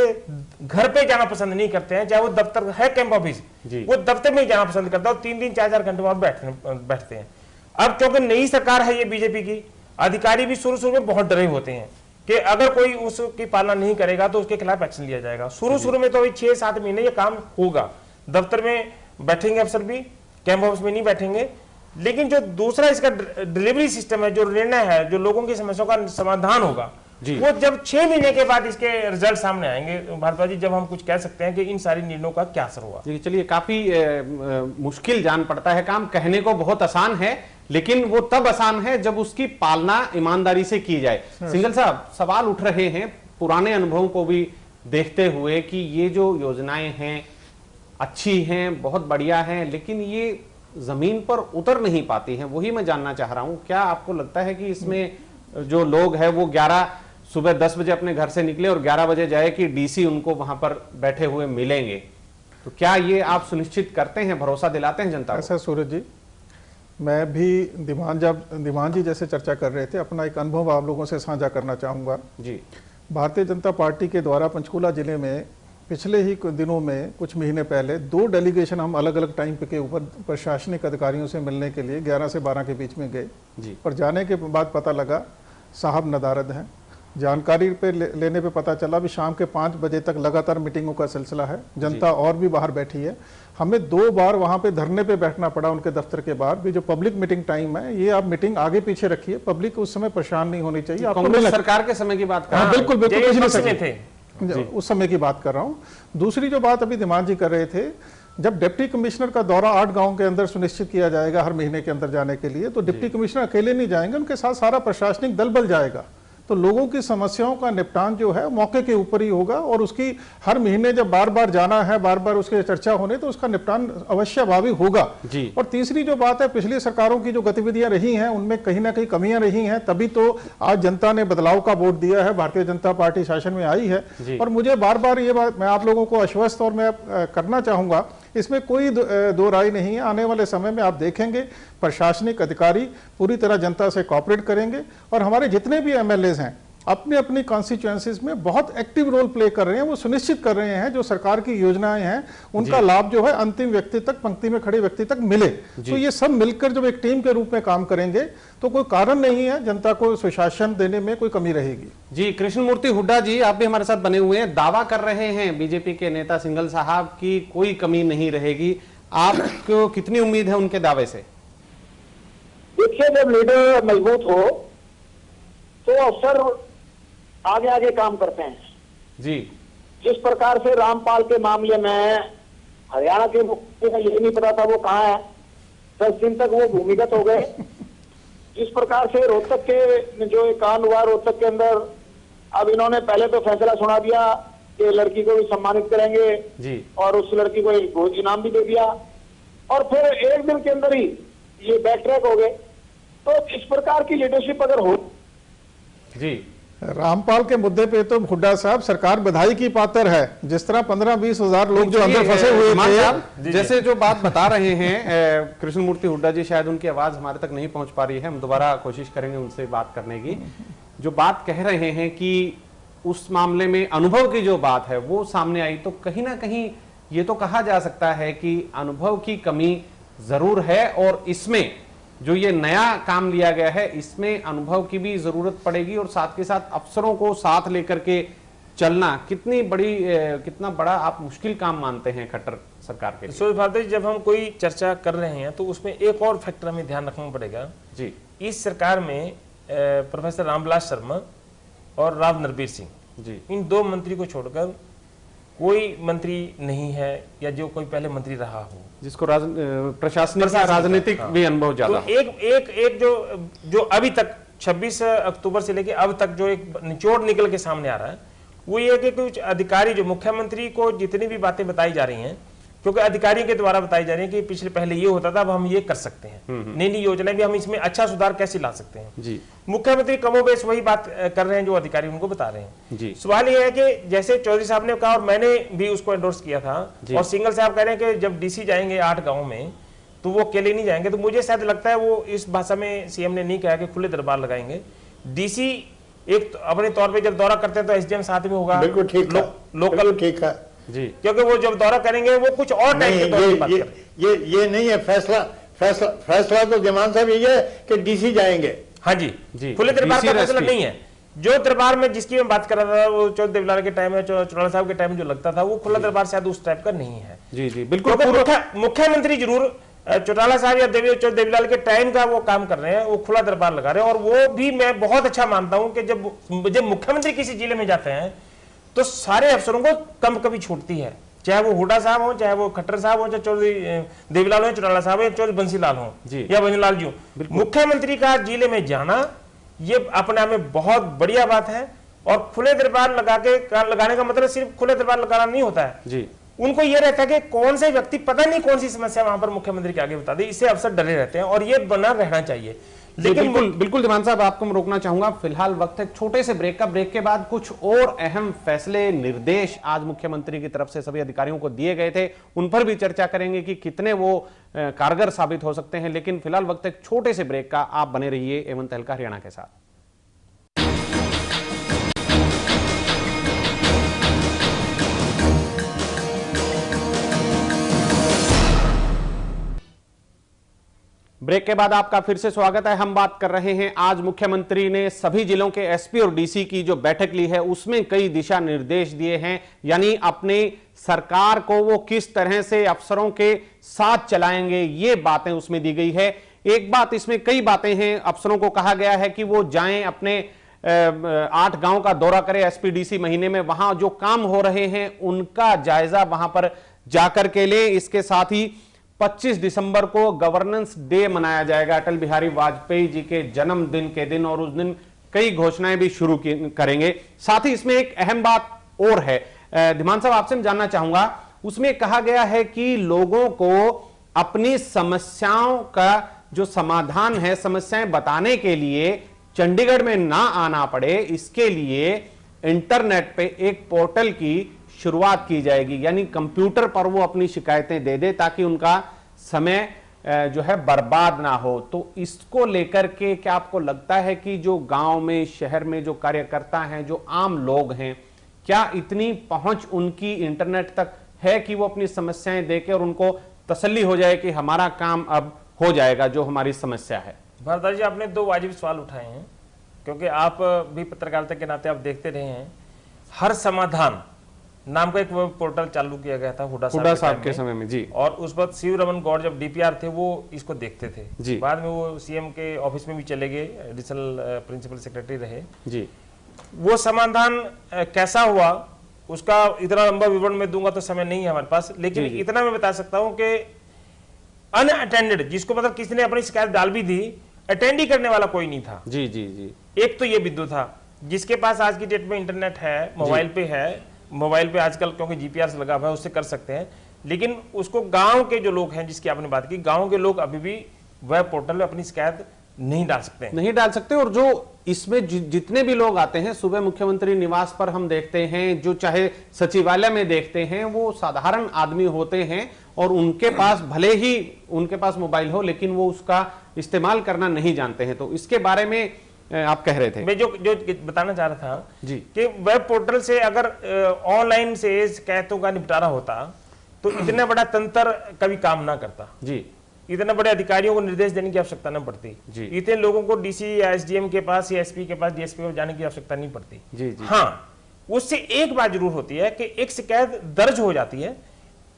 घर पे जाना पसंद नहीं करते हैं, चाहे वो दफ्तर है कैंप ऑफिस, वो दफ्तर में ही जाना पसंद करता है और 3-3, 4-4 घंटे वहां बैठते हैं। अब क्योंकि नई सरकार है ये बीजेपी की, अधिकारी भी शुरू में बहुत डरे होते हैं कि अगर कोई उसकी पालना नहीं करेगा तो उसके खिलाफ एक्शन लिया जाएगा। शुरू में तो 6-7 महीने ये काम होगा, दफ्तर में बैठेंगे अफसर भी, कैंप ऑफिस में नहीं बैठेंगे। लेकिन जो दूसरा इसका डिलीवरी सिस्टम है, जो निर्णय है, जो लोगों की समस्याओं का समाधान होगा, वो जब 6 महीने के बाद इसके रिजल्ट सामने आएंगे भारद्वाज जी, जब हम कुछ कह सकते हैं कि इन सारी निर्णयों का क्या असर हुआ। चलिए, काफी मुश्किल जान पड़ता है काम, कहने को बहुत आसान है लेकिन वो तब आसान है जब उसकी पालना ईमानदारी से की जाए। सिंघल साहब, सवाल उठ रहे हैं पुराने अनुभवों को भी देखते हुए कि ये जो योजनाएं हैं अच्छी हैं, बहुत बढ़िया हैं, लेकिन ये जमीन पर उतर नहीं पाती हैं। वही मैं जानना चाह रहा हूं, क्या आपको लगता है कि इसमें जो लोग हैं वो सुबह 10 बजे अपने घर से निकले और 11 बजे जाए कि डीसी उनको वहां पर बैठे हुए मिलेंगे, तो क्या ये आप सुनिश्चित करते हैं, भरोसा दिलाते हैं जनता को? ऐसा सूरज जी, मैं भी धीमान जी जैसे चर्चा कर रहे थे, अपना एक अनुभव आप लोगों से साझा करना चाहूँगा जी। भारतीय जनता पार्टी के द्वारा पंचकूला जिले में पिछले ही दिनों में, कुछ महीने पहले, 2 डेलीगेशन हम अलग अलग टाइम के ऊपर प्रशासनिक अधिकारियों से मिलने के लिए 11 से 12 के बीच में गए जी। पर जाने के बाद पता लगा साहब नदारद हैं। जानकारी पे लेने पे पता चला भी शाम के 5 बजे तक लगातार मीटिंगों का सिलसिला है, जनता और भी बाहर बैठी है। हमें 2 बार वहां पे धरने पे बैठना पड़ा उनके दफ्तर के बाहर भी। जो पब्लिक मीटिंग टाइम है, ये आप मीटिंग आगे पीछे रखिए, पब्लिक उस समय परेशान नहीं होनी चाहिए। कांग्रेस सरकार के समय की बात कर रहे हैं? बिल्कुल उस समय की बात कर रहा हूँ। दूसरी जो बात अभी धीमान जी कर रहे थे, जब डिप्टी कमिश्नर का दौरा 8 गांव के अंदर सुनिश्चित किया जाएगा हर महीने के अंदर जाने के लिए, तो डिप्टी कमिश्नर अकेले नहीं जाएंगे, उनके साथ सारा प्रशासनिक दल बल जाएगा। तो लोगों की समस्याओं का निपटान जो है मौके के ऊपर ही होगा और उसकी हर महीने जब बार बार जाना है, बार बार उसके चर्चा होने, तो उसका निपटान अवश्य भावी होगा जी। और तीसरी जो बात है, पिछली सरकारों की जो गतिविधियां रही हैं उनमें कहीं ना कहीं कमियां रही हैं, तभी तो आज जनता ने बदलाव का वोट दिया है, भारतीय जनता पार्टी शासन में आई है। और मुझे बार बार ये बात मैं आप लोगों को आश्वस्त और मैं करना चाहूंगा, इसमें कोई दो राय नहीं है। आने वाले समय में आप देखेंगे प्रशासनिक अधिकारी पूरी तरह जनता से कोऑपरेट करेंगे और हमारे जितने भी एमएलएज हैं अपने अपनी कॉन्स्टिट्यूएंसीज में बहुत एक्टिव रोल प्ले कर रहे हैं। वो सुनिश्चित कर रहे हैं जो सरकार की योजनाएं हैं उनका लाभ जो है अंतिम व्यक्ति तक, पंक्ति में खड़े व्यक्ति तक मिले। तो ये सब मिलकर जब एक टीम के रूप में काम करेंगे तो कोई कारण नहीं है जनता को सुशासन देने में कोई कमी रहेगी। जी, कृष्णमूर्ति हुड्डा जी, आप भी हमारे साथ बने हुए हैं, दावा कर रहे हैं बीजेपी के नेता सिंघल साहब की कोई कमी नहीं रहेगी। आपको कितनी उम्मीद है उनके दावे से? देखिए, जब लीडर मजबूत हो तो अफसर आगे आगे काम करते हैं जी। जिस प्रकार से रामपाल के मामले में हरियाणा के मुख्यमंत्री का ये नहीं पता था वो कहाँ है, 10 दिन तक वो भूमिगत हो गए। जिस प्रकार से रोहतक के जो एक कांड हुआ रोहतक के अंदर, अब इन्होंने पहले तो फैसला सुना दिया कि लड़की को भी सम्मानित करेंगे जी। और उस लड़की को एक भोज इनाम भी दे दिया और फिर 1 दिन के अंदर ही ये बैक ट्रैक हो गए। तो इस प्रकार की लीडरशिप अगर हो जी। रामपाल के मुद्दे पे तो हुड्डा साहब सरकार बधाई की पात्र है। जिस तरह 15-20 हजार लोग जो अंदर फंसे हुए थे, जैसे जो बात बता रहे हैं कृष्णमूर्ति हुड्डा जी, शायद उनकी आवाज हमारे तक नहीं पहुंच पा रही है, हम दोबारा कोशिश करेंगे उनसे बात करने की। जो बात कह रहे हैं कि उस मामले में अनुभव की जो बात है वो सामने आई, तो कहीं ना कहीं ये तो कहा जा सकता है कि अनुभव की कमी जरूर है और इसमें जो ये नया काम लिया गया है इसमें अनुभव की भी जरूरत पड़ेगी और साथ के साथ अफसरों को साथ लेकर के चलना कितना बड़ा आप मुश्किल काम मानते हैं खट्टर सरकार के लिए? सूरज भारद्वाज, जब हम कोई चर्चा कर रहे हैं तो उसमें एक और फैक्टर हमें ध्यान रखना पड़ेगा जी। इस सरकार में प्रोफेसर रामविलास शर्मा और राव नरबीर सिंह जी, इन 2 मंत्री को छोड़कर कोई मंत्री नहीं है या जो कोई पहले मंत्री रहा हो जिसको प्रशासनिक राजनीतिक भी अनुभव ज्यादा। तो एक जो अभी तक 26 अक्टूबर से लेकर अब तक जो एक निचोड़ निकल के सामने आ रहा है वो ये कि कुछ अधिकारी जो मुख्यमंत्री को जितनी भी बातें बताई जा रही हैं, क्योंकि अधिकारियों के द्वारा बताई जा रही है कि पहले ये होता था, अब हम ये कर सकते हैं, नई नई योजनाएं भी हम इसमें अच्छा सुधार कैसे ला सकते हैं जी। मुख्यमंत्री कमोबेश वही बात कर रहे हैं जो अधिकारी उनको बता रहे हैं जी। सवाल ये है कि जैसे चौधरी साहब ने कहा और मैंने भी उसको एंडोर्स किया था और सिंघल साहब कह रहे हैं कि जब डीसी जाएंगे 8 गाँव में तो वो अकेले नहीं जाएंगे। तो मुझे शायद लगता है वो इस भाषा में सीएम ने नहीं कहा कि खुले दरबार लगाएंगे। डीसी एक अपने तौर पे जब दौरा करते हैं तो एसडीएम साथ में होगा, बिल्कुल ठीक है, लोकल ठीक है जी, क्योंकि वो जब दौरा करेंगे वो कुछ और टाइम के दौरे की बात कर रहे हैं। ये नहीं है फैसला तो जमान साहब ये है कि डीसी जाएंगे। हाँ जी, जी, खुले दरबार DC का फैसला SP नहीं है। जो दरबार में जिसकी मैं बात कर रहा था वो चौधरी देवीलाल के टाइम में, चौटाला साहब के टाइम में जो लगता था वो खुला दरबार शायद उस टाइप का नहीं है। जी जी बिल्कुल। क्योंकि मुख्यमंत्री जरूर चौटाला साहब या चौधरी देवीलाल के टाइम का वो काम कर रहे हैं, वो खुला दरबार लगा रहे हैं। और वो भी मैं बहुत अच्छा मानता हूं कि जब मुख्यमंत्री किसी जिले में जाते हैं तो सारे अफसरों को कम कभी छूटती है, चाहे वो हुड्डा साहब हो, चाहे वो खट्टर साहब हो, चाहे चौधरी देवीलाल हो, चौटाला साहब हो, चौधरी बंसीलाल हो या बंसीलाल जी हो। मुख्यमंत्री का जिले में जाना ये अपने आप में बहुत बढ़िया बात है। और खुले दरबार लगाने का मतलब सिर्फ खुले दरबार लगाना नहीं होता है जी। उनको ये रहता है कि कौन से व्यक्ति पता नहीं कौन सी समस्या वहां पर मुख्यमंत्री के आगे बता दे, इससे अफसर डरे रहते हैं और ये बना रहना चाहिए। लेकिन बिल्कुल दिमान साहब, आपको मैं रोकना चाहूंगा, फिलहाल वक्त है छोटे से ब्रेक का। ब्रेक के बाद कुछ और अहम फैसले, निर्देश आज मुख्यमंत्री की तरफ से सभी अधिकारियों को दिए गए थे, उन पर भी चर्चा करेंगे कि कितने वो कारगर साबित हो सकते हैं। लेकिन फिलहाल वक्त है छोटे से ब्रेक का, आप बने रहिए एवं तहलका हरियाणा के साथ। ब्रेक के बाद आपका फिर से स्वागत है। हम बात कर रहे हैं, आज मुख्यमंत्री ने सभी जिलों के एसपी और डीसी की जो बैठक ली है उसमें कई दिशा निर्देश दिए हैं, यानी अपने सरकार को वो किस तरह से अफसरों के साथ चलाएंगे, ये बातें उसमें दी गई है। एक बात, इसमें कई बातें हैं। अफसरों को कहा गया है कि वो जाएं, अपने 8 गांव का दौरा करें एसपी डीसी महीने में, वहां जो काम हो रहे हैं उनका जायजा वहां पर जाकर के ले। इसके साथ ही 25 दिसंबर को गवर्नेंस डे मनाया जाएगा, अटल बिहारी वाजपेयी जी के जन्मदिन के दिन, और उस दिन कई घोषणाएं भी शुरू करेंगे। साथ ही इसमें एक अहम बात और है, धीमान साहब आपसे मैं जानना चाहूंगा, उसमें कहा गया है कि लोगों को अपनी समस्याओं का जो समाधान है, समस्याएं बताने के लिए चंडीगढ़ में ना आना पड़े, इसके लिए इंटरनेट पे एक पोर्टल की शुरुआत की जाएगी, यानी कंप्यूटर पर वो अपनी शिकायतें दे दे ताकि उनका समय जो है बर्बाद ना हो। तो इसको लेकर के क्या आपको लगता है कि जो गांव में, शहर में जो कार्यकर्ता हैं, जो आम लोग हैं, क्या इतनी पहुंच उनकी इंटरनेट तक है कि वो अपनी समस्याएं देके और उनको तसल्ली हो जाए कि हमारा काम अब हो जाएगा जो हमारी समस्या है? भारद्वाज जी, आपने 2 वाजिब सवाल उठाए हैं, क्योंकि आप भी पत्रकारिता के नाते आप देखते रहे हैं। हर समाधान नाम का एक पोर्टल चालू किया गया था हुड्डा साहब के समय में जी, और उस वक्त शिव रमन गौड़ जब डीपीआर थे वो इसको देखते थे जी। बाद में वो सीएम के ऑफिस में भी चले गए, एडिशनल प्रिंसिपल सेक्रेटरी रहे जी। वो समाधान कैसा हुआ उसका इतना लंबा विवरण में दूंगा तो समय नहीं है हमारे पास, लेकिन इतना मैं बता सकता हूं कि अनअटेंडेड, जिसको मतलब किसी ने अपनी शिकायत डाल भी दी, अटेंड ही करने वाला कोई नहीं था जी जी जी। एक तो ये बिंदु था, जिसके पास आज की डेट में इंटरनेट है, मोबाइल पे है, मोबाइल पे आजकल क्योंकि जीपीआर लगा हुआ है उससे कर सकते हैं, लेकिन उसको गांव के जो लोग हैं, जिसकी आपने बात की, गांव के लोग अभी भी वेब पोर्टल में अपनी शिकायत नहीं डाल सकते। और जो इसमें जितने भी लोग आते हैं, सुबह मुख्यमंत्री निवास पर हम देखते हैं, जो चाहे सचिवालय में देखते हैं, वो साधारण आदमी होते हैं और उनके पास भले ही उनके पास मोबाइल हो लेकिन वो उसका इस्तेमाल करना नहीं जानते हैं। तो इसके बारे में आप कह रहे थे? मैं जो बताना चाह रहा था जी कि वेब पोर्टल से अगर ऑनलाइन से शिकायतों का निपटारा होता तो इतना बड़ा तंत्र कभी काम ना करता जी, इतने बड़े अधिकारियों को निर्देश देने की आवश्यकता न पड़ती जी, इतने लोगों को डीसी या एसडीएम के पास या एसपी के पास, डीएसपी को जाने की आवश्यकता नहीं पड़ती जी जी। हाँ, उससे एक बात जरूर होती है कि एक शिकायत दर्ज हो जाती है,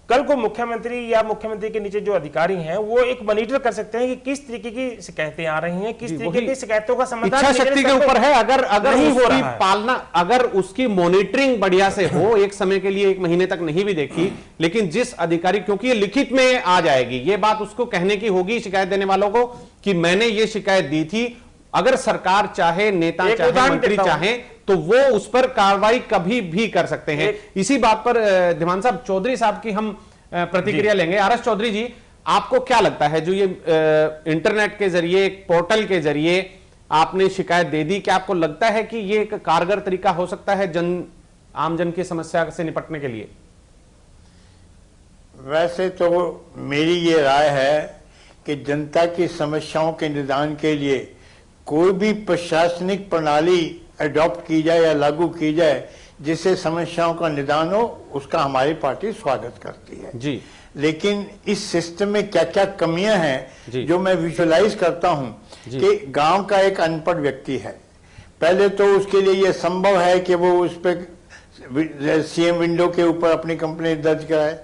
कल को मुख्यमंत्री या मुख्यमंत्री के नीचे जो अधिकारी हैं वो एक मॉनिटर कर सकते हैं कि किस तरीके की शिकायतें आ रही हैं, किस तरीके की शिकायतों का समाधान इच्छा शक्ति के ऊपर है। अगर उसकी पालना, अगर उसकी मॉनिटरिंग बढ़िया से हो, एक समय के लिए 1 महीने तक नहीं भी देखी, लेकिन जिस अधिकारी, क्योंकि ये लिखित में आ जाएगी, ये बात उसको कहने की होगी शिकायत देने वालों को कि मैंने ये शिकायत दी थी। अगर सरकार चाहे, नेता चाहे, मंत्री चाहे तो वो उस पर कार्रवाई कभी भी कर सकते हैं। इसी बात पर धीमान साहब, चौधरी साहब की हम प्रतिक्रिया लेंगे। आरएस चौधरी जी, आपको क्या लगता है, जो ये इंटरनेट के जरिए, एक पोर्टल के जरिए आपने शिकायत दे दी, क्या आपको लगता है कि ये एक कारगर तरीका हो सकता है आम जन की समस्या से निपटने के लिए? वैसे तो मेरी ये राय है कि जनता की समस्याओं के निदान के लिए कोई भी प्रशासनिक प्रणाली अडॉप्ट की जाए या लागू की जाए जिससे समस्याओं का निदान हो, उसका हमारी पार्टी स्वागत करती है जी। लेकिन इस सिस्टम में क्या क्या कमियां जी। हैं जो मैं विजुअलाइज करता हूं कि गांव का एक अनपढ़ व्यक्ति है, पहले तो उसके लिए यह संभव है कि वो उस पर सीएम विंडो के ऊपर अपनी कंप्लेंट दर्ज कराए।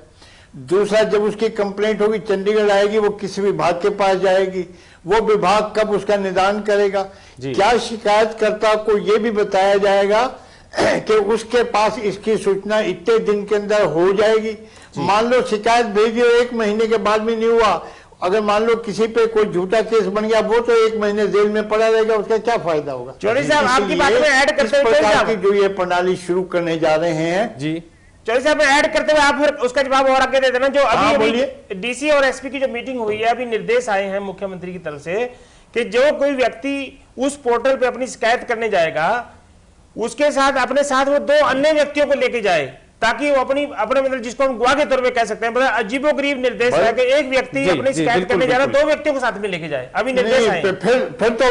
दूसरा, जब उसकी कंप्लेंट होगी चंडीगढ़ आएगी, वो किसी विभाग के पास जाएगी, वो विभाग कब उसका निदान करेगा? क्या शिकायतकर्ता को यह भी बताया जाएगा कि उसके पास इसकी सूचना इतने दिन के अंदर हो जाएगी? मान लो शिकायत भेजी और 1 महीने के बाद भी नहीं हुआ, अगर मान लो किसी पे कोई झूठा केस बन गया, वो तो 1 महीने जेल में पड़ा रहेगा, उसका क्या फायदा होगा? चौधरी साहब आपकी बात में ऐड करते हुए प्रकार की जो ये प्रणाली शुरू करने जा रहे हैं जी, चौधरी साहब ऐड करते हुए आप फिर उसका जवाब और आगे दे देना। जो अभी डीसी और एसपी की जो मीटिंग हुई है, अभी निर्देश आए हैं मुख्यमंत्री की तरफ से कि जो कोई व्यक्ति उस पोर्टल पे अपनी शिकायत करने जाएगा, उसके साथ अपने साथ वो 2 अन्य व्यक्तियों को लेके जाए, ताकि वो अपने मतलब जिसको हम गवाह के तौर पे कह सकते हैं, मतलब अजीबोगरीब निर्देश है कि एक व्यक्ति अपनी शिकायत करने जा रहा है, 2 व्यक्तियों को साथ में लेके जाए। अभी निर्देश आए फिर तो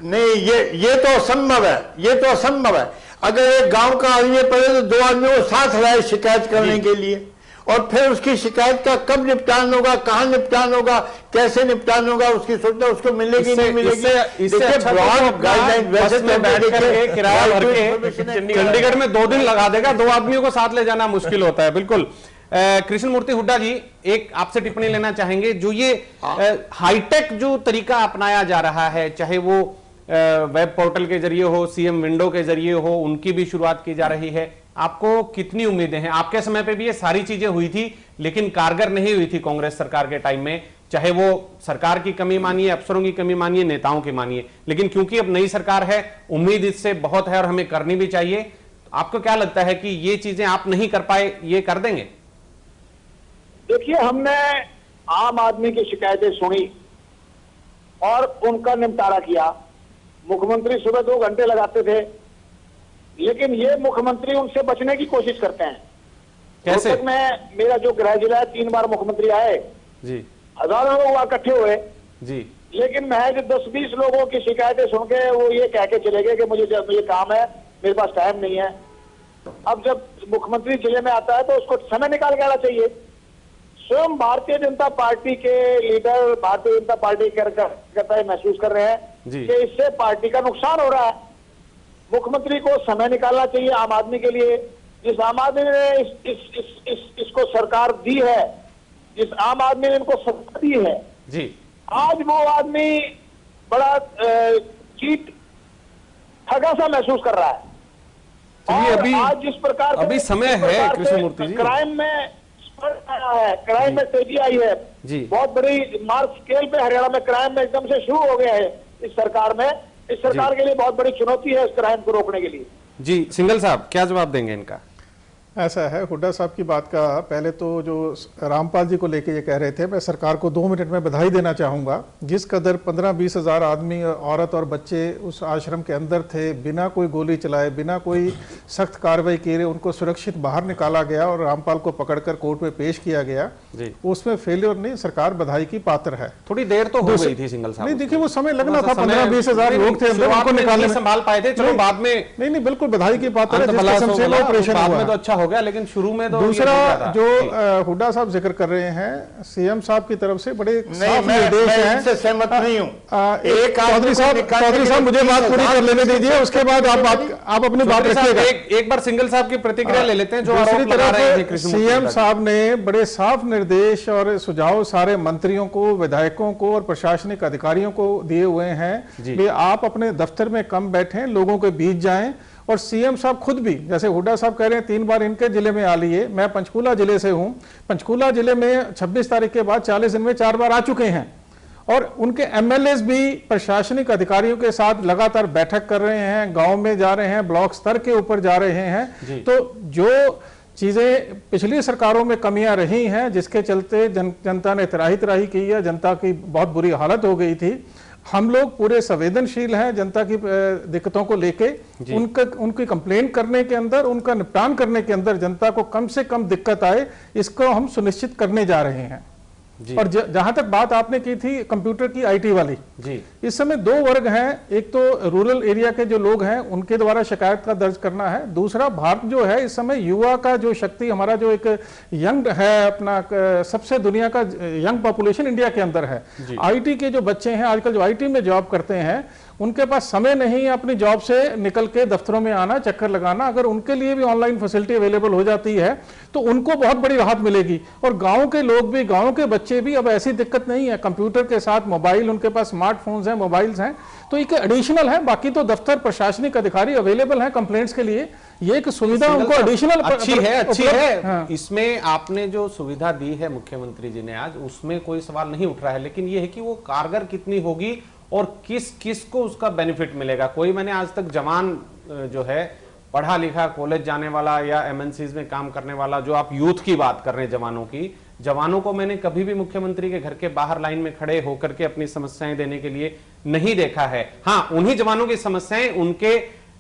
नहीं, ये तो असंभव है, ये तो असंभव है। अगर एक गांव का आदमी पड़े तो 2 आदमियों को साथ लाए शिकायत करने के लिए, और फिर उसकी शिकायत का कब निपटान होगा, कहां निपटान होगा, कैसे निपटान होगा, उसकी सूचना उसको मिलेगी नहीं मिलेगी। चंडीगढ़ में 2 दिन लगा देगा, 2 आदमियों को साथ ले जाना मुश्किल होता है। बिल्कुल। कृष्ण मूर्ति हुड्डा जी, एक आपसे टिप्पणी लेना चाहेंगे, जो ये हाईटेक जो तरीका अपनाया जा रहा है, चाहे वो वेब पोर्टल के जरिए हो, सीएम विंडो के जरिए हो, उनकी भी शुरुआत की जा रही है, आपको कितनी उम्मीदें हैं? आपके समय पे भी ये सारी चीजें हुई थी, लेकिन कारगर नहीं हुई थी कांग्रेस सरकार के टाइम में, चाहे वो सरकार की कमी मानिए, अफसरों की कमी मानिए, नेताओं की मानिए। लेकिन क्योंकि अब नई सरकार है, उम्मीद इससे बहुत है और हमें करनी भी चाहिए। आपको क्या लगता है कि ये चीजें आप नहीं कर पाए, ये कर देंगे? देखिए, हमने आम आदमी की शिकायतें सुनी और उनका निपटारा किया। मुख्यमंत्री सुबह 2 घंटे लगाते थे, लेकिन ये मुख्यमंत्री उनसे बचने की कोशिश करते हैं। कैसे? तक में मेरा जो गृह जिला है, 3 बार मुख्यमंत्री आए जी, हजारों लोग इकट्ठे हुए जी, लेकिन महज 10-20 लोगों की शिकायतें सुन के वो ये कह के चले गए कि मुझे काम है, मेरे पास टाइम नहीं है। अब जब मुख्यमंत्री जिले में आता है तो उसको समय निकाल के आना चाहिए। स्वयं भारतीय जनता पार्टी के लीडर, भारतीय जनता पार्टी के कार्यकर्ता महसूस कर रहे हैं कि इससे पार्टी का नुकसान हो रहा है। मुख्यमंत्री को समय निकालना चाहिए आम आदमी के लिए। जिस आम आदमी ने इसको सरकार दी है, जिस आम आदमी ने इनको सत्ता दी है जी, आज वो आदमी बड़ा चीट ठगा सा महसूस कर रहा है। चलिए, अभी आज जिस प्रकार अभी समय है कृष्ण मूर्ति जी, क्राइम में आया है, क्राइम में तेजी आई है जी, बहुत बड़ी मार्क स्केल पे हरियाणा में क्राइम में एकदम से शुरू हो गया है इस सरकार में। इस सरकार के लिए बहुत बड़ी चुनौती है इस क्राइम को रोकने के लिए। जी, सिंघल साहब क्या जवाब देंगे इनका? ऐसा है, हुड्डा साहब की बात का पहले तो जो रामपाल जी को लेके ये कह रहे थे, मैं सरकार को 2 मिनट में बधाई देना चाहूँगा। जिस कदर 15-20 हज़ार आदमी, औरत और बच्चे उस आश्रम के अंदर थे, बिना कोई गोली चलाए, बिना कोई सख्त कार्रवाई किए उनको सुरक्षित बाहर निकाला गया और रामपाल को पकड़कर कोर्ट में पेश किया गया, उसमें फेलियर नहीं, सरकार बधाई की पात्र है। थोड़ी देर तो हो गई थी सिंघल साहब, नहीं देखिए वो समय लगना था, 15-20 हज़ार लोग थे अंदर, उनको निकालने संभाल पाए थे, चलो बाद में नहीं बिल्कुल बधाई की पात्र है, जिस किस्म से ऑपरेशन हुआ तो अच्छा हो गया, लेकिन शुरू में तो दूसरा जो हुड्डा साहब जिक्र कर रहे हैं, सीएम साहब की तरफ से बड़े साफ निर्देश हैं। मैं सहमत नहीं हूं। चौधरी साहब मुझे बात पूरी कर लेने दीजिए, उसके बाद आप अपनी बात रखिएगा। एक बार सिंघल साहब की प्रतिक्रिया ले लेते हैं। जो दूसरी तरफ सीएम साहब ने बड़े साफ निर्देश और सुझाव सारे मंत्रियों को, विधायकों को और प्रशासनिक अधिकारियों को दिए हुए हैं कि आप अपने दफ्तर में कम बैठें, लोगों के बीच जाएं। और सीएम साहब खुद भी, जैसे हुड्डा साहब कह रहे हैं 3 बार इनके जिले में आ लिए, मैं पंचकूला जिले से हूं, पंचकूला जिले में 26 तारीख के बाद 40 दिन में 4 बार आ चुके हैं और उनके एमएलएस भी प्रशासनिक अधिकारियों के साथ लगातार बैठक कर रहे हैं, गांव में जा रहे हैं, ब्लॉक स्तर के ऊपर जा रहे हैं। तो जो चीजें पिछली सरकारों में कमियां रही हैं, जिसके चलते जनता ने त्राही की है, जनता की बहुत बुरी हालत हो गई थी, हम लोग पूरे संवेदनशील हैं जनता की दिक्कतों को लेके। उनकी कंप्लेंट करने के अंदर, उनका निपटान करने के अंदर जनता को कम से कम दिक्कत आए, इसको हम सुनिश्चित करने जा रहे हैं। और जहां तक बात आपने की थी कंप्यूटर की आईटी वाली जी, इस समय दो वर्ग हैं, एक तो रूरल एरिया के जो लोग हैं उनके द्वारा शिकायत का दर्ज करना है, दूसरा भारत जो है इस समय युवा का जो शक्ति, हमारा जो एक यंग है अपना, सबसे दुनिया का यंग पॉपुलेशन इंडिया के अंदर है। आईटी के जो बच्चे हैं आजकल जो आईटी में जॉब करते हैं उनके पास समय नहीं है अपनी जॉब से निकल के दफ्तरों में आना, चक्कर लगाना। अगर उनके लिए भी ऑनलाइन फैसिलिटी अवेलेबल हो जाती है तो उनको बहुत बड़ी राहत मिलेगी। और गांव के लोग भी, गांव के बच्चे भी, अब ऐसी दिक्कत नहीं है, कंप्यूटर के साथ मोबाइल, उनके पास स्मार्टफोन्स हैं, मोबाइल्स हैं, तो एक एडिशनल है। बाकी तो दफ्तर प्रशासनिक अधिकारी अवेलेबल है कंप्लेंट्स के लिए, ये एक सुविधा उनको एडिशनल अच्छी है। हाँ। इसमें आपने जो सुविधा दी है मुख्यमंत्री जी ने आज, उसमें कोई सवाल नहीं उठ रहा है, लेकिन ये है कि वो कारगर कितनी होगी और किस किस को उसका बेनिफिट मिलेगा। कोई, मैंने आज तक जवान जो है पढ़ा लिखा कॉलेज जाने वाला या एमएनसीज में काम करने वाला, जो आप यूथ की बात कर रहे हैं जवानों की, जवानों को मैंने कभी भी मुख्यमंत्री के घर के बाहर लाइन में खड़े होकर के अपनी समस्याएं देने के लिए नहीं देखा है। हाँ, उन्हीं जवानों की समस्याएं उनके